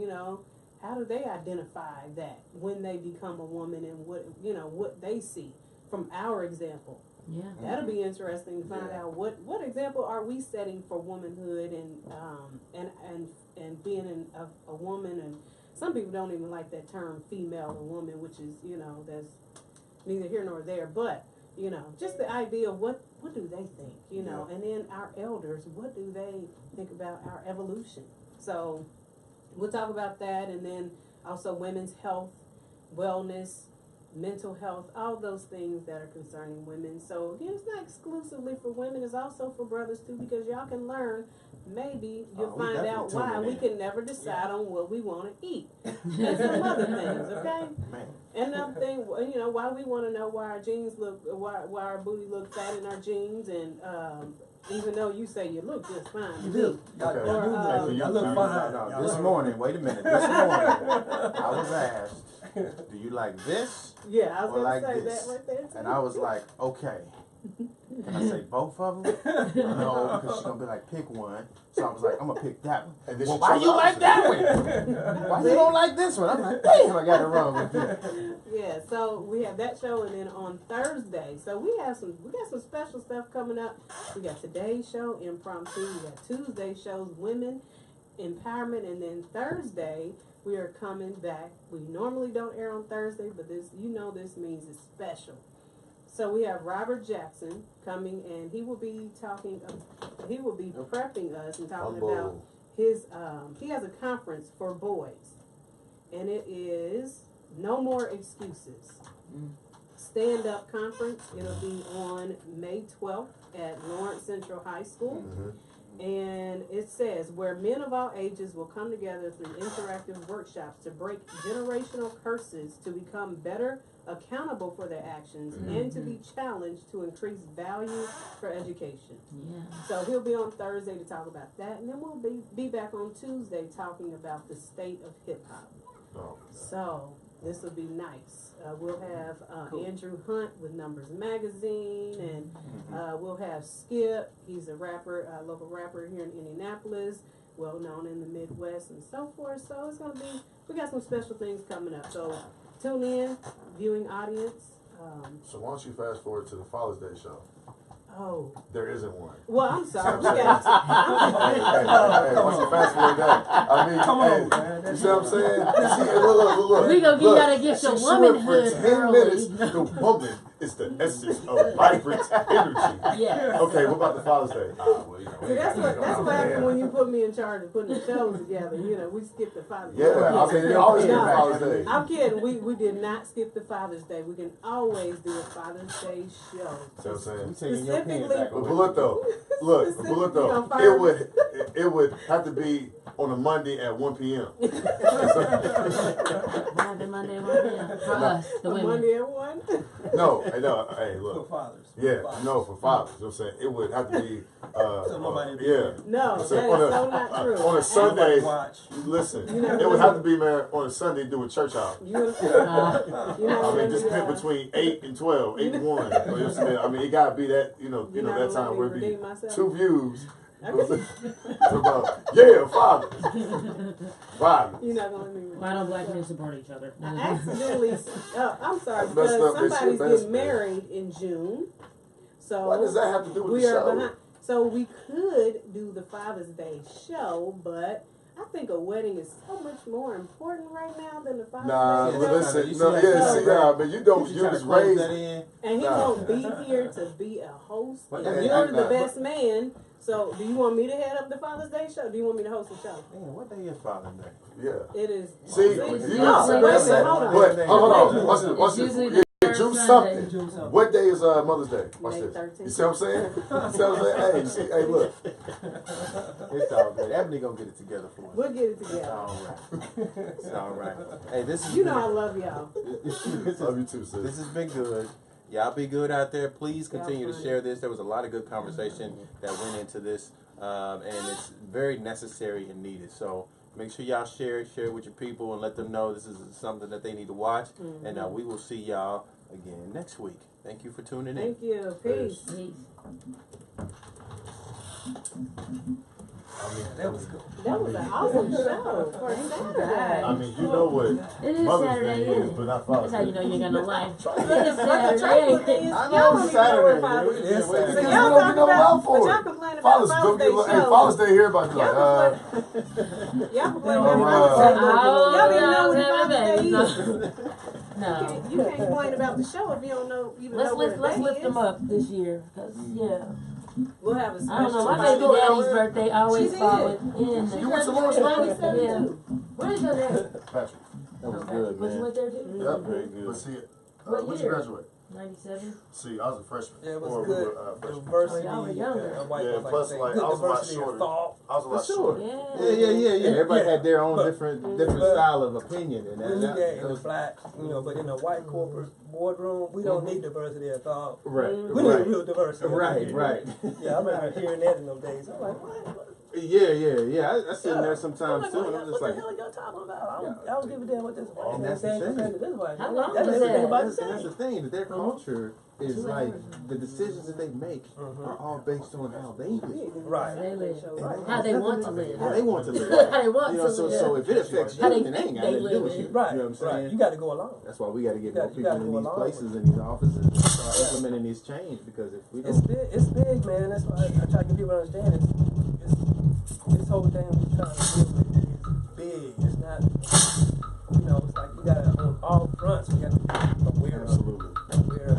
How do they identify that when they become a woman, and what they see from our example? Yeah. That'll be interesting to find out what example are we setting for womanhood and being a woman. And some people don't even like that term female or woman, which is that's neither here nor there. But just the idea of what do they think, and then our elders, what do they think about our evolution? So we'll talk about that, and then also women's health, wellness, mental health, all those things that are concerning women. So again, it's not exclusively for women, it's also for brothers too, because y'all can learn. Maybe you'll we find out definitely why tuning we in. can never decide on what we want to eat and some other things, okay? Man. And another thing, why we want to know why our jeans why our booty look fat in our jeans, and even though you say you look just fine. You do. Okay. Or, Y'all look fine. No, this morning, wait a minute. This morning, I was asked, do you like this? Yeah, I was Or going like to say this. that right there too. And I was like, okay. Can I say both of them? No, because she's going to be like, pick one. So I was like, I'm going to pick that one. And then Well, she why chose you the like opposite. that one? Why you don't like this one? I'm like, damn, I got it wrong with you. Yeah, so we have that show, and then on Thursday, so we got some special stuff coming up. We got today's show, impromptu. We got Tuesday shows, women empowerment, and then Thursday we are coming back. We normally don't air on Thursday, but this means it's special. So we have Robert Jackson coming, and he will be prepping us and talking about his. He has a conference for boys, and it is No More Excuses. Stand Up Conference. It'll be on May 12th at Lawrence Central High School. And it says, where men of all ages will come together through interactive workshops to break generational curses, to become better accountable for their actions, and to be challenged to increase value for education. Yeah. So he'll be on Thursday to talk about that, and then we'll be back on Tuesday talking about the state of hip-hop. So this will be nice. We'll have Andrew Hunt with Numbers Magazine, and we'll have Skip. He's a rapper, local rapper here in Indianapolis, well known in the Midwest and so forth. So it's gonna be, we got some special things coming up. So tune in, viewing audience. So why don't you fast forward to the Father's Day show? Oh, There isn't one. well, I'm sorry. We Hey, got. why don't you fast forward that? I mean, Come on, man. you see what I'm saying? You see, look. We gonna Look, gotta get your she swear womanhood for 10 early. minutes, the woman is the essence of vibrant energy. Yeah. Okay, what about the Father's Day? See, that's what happened when you put me in charge of putting the shows together. We skipped the Father's Day. Yeah, I mean, they always get No. Father's Day. I'm kidding. We did not skip the Father's Day. We can always do a Father's Day show. See what I'm saying? You taking your pen Specifically- back But away. look though, Specifically on it Father's- would, it would have to be on a Monday at 1 p.m. Monday, 1 p.m. For us, the A women. Monday at 1? No, hey, For look. fathers. Yeah, no, for fathers. You know what I'm saying? It would have to be, So nobody be yeah. there. No, that is So so not true. on a Sunday, Watch. listen, You know it would have to be, man, on a Sunday, do a church hour. You know, I mean, just pick between 8 and 12, 8 and 1. You know what I'm saying? I mean, it gotta be that, that time where it be redeem myself? 2 views. It's about, yeah, fathers. Fathers. You're not gonna let me. Why don't black men support each other? I accidentally. I'm sorry, That's messed because up. It's somebody's your best, getting man. married in June. So What does that have to do with we the are show? behind. So we could do the Father's Day show, but I think a wedding is so much more important right now than the Father's Nah, Day but show. listen, You no, see yeah, that? see, nah, but you don't, You you trying was to close raised. that in? And he Nah. won't be here to be a host. What And day- you're nah. the best man. So do you want me to head up the Father's Day show? Do you want me to host the show? Man, what day is Father's Day? Yeah. It is. See, you no, listen, wait a minute, hold on. but, hold on, watch this, watch It's usually this. the Yeah, June first something. Sunday. What day is Mother's Day? Watch May this. 13th. You see what I'm saying? You see what I'm saying? Hey, you see, hey, look. It's all good. Ebony gonna get it together for us. We'll get it It's together. all right. It's all right. Hey, this is You know I love y'all. Love you too, sis. This has been good. Y'all be good out there. Please Y'all continue to fine. share this. There was a lot of good conversation that went into this, and it's very necessary and needed. So make sure y'all share it with your people, and let them know this is something that they need to watch. Mm-hmm. And we will see y'all again next week. Thank you for tuning in. Thank you. Peace. Peace. That was good. That was an awesome show for Saturday. I mean, you know what It is Mother's Saturday, Day isn't is, it? but not That's Father's how you Day. know you ain't got no life. It is What the Saturday. truth is, I y'all know don't it's even know where Saturday. Father's It Day is is. Saturday. So You y'all don't talking know about, love for but it. y'all complaining about Fathers, Father's don't Day get hey, show. Father's Day here about you like, Y'all complaining All about right. Father's Day. Oh, Y'all didn't know y'all what having Father's Day babies. is. No. You can't complain about the show if you don't know even Let's know what let's the day lift is. them up this year, cause yeah, We'll have a I don't know. special. My baby daddy's Ellen? birthday always She fall did. in. You went to Lawrence Birthday? Yeah. Where is your dad? Patrick. That was Okay. good, Was you man. went there too? Yep. Very good. But see, What when you year? graduate? 97. See, I was a freshman. Yeah, it was Or we good. were, freshmen. Diversity. Oh, y'all were younger. White Yeah, folks plus, to say, like, good I was a lot diversity of shorter. thought. I was a lot For sure. shorter. Yeah. Everybody had their own But- different style of opinion, and We need that in that the was black, but in the white corporate boardroom, we don't need diversity of thought. right, We need real diversity. right. Yeah, I remember hearing that in those days. I'm like, what? Yeah. I sit in there sometimes I'm too, like, and I'm just like, what the hell y'all talking about? I don't give a damn what this white And man that's the saying thing. compared to this white How man. long That's was everything that? about the and that's same. the thing that their culture is 2 like hours. the decisions that they make are all based on how they live. Right. They live. Right. How they want to live. How they want to live. How they want You know, to so live. so if it affects you, How they then they ain't got think nothing to they do with live. you. Right. You know what I'm saying? Right. You got to go along. That's why we got to get more You people gotta in go these along places, in these offices, and start implementing these change. Because if we It's don't, big. It's big, man. That's why I try to get people to understand. This whole thing we're trying to deal with is big. It's not. It's like we got to on all fronts. We got to be aware of. absolutely.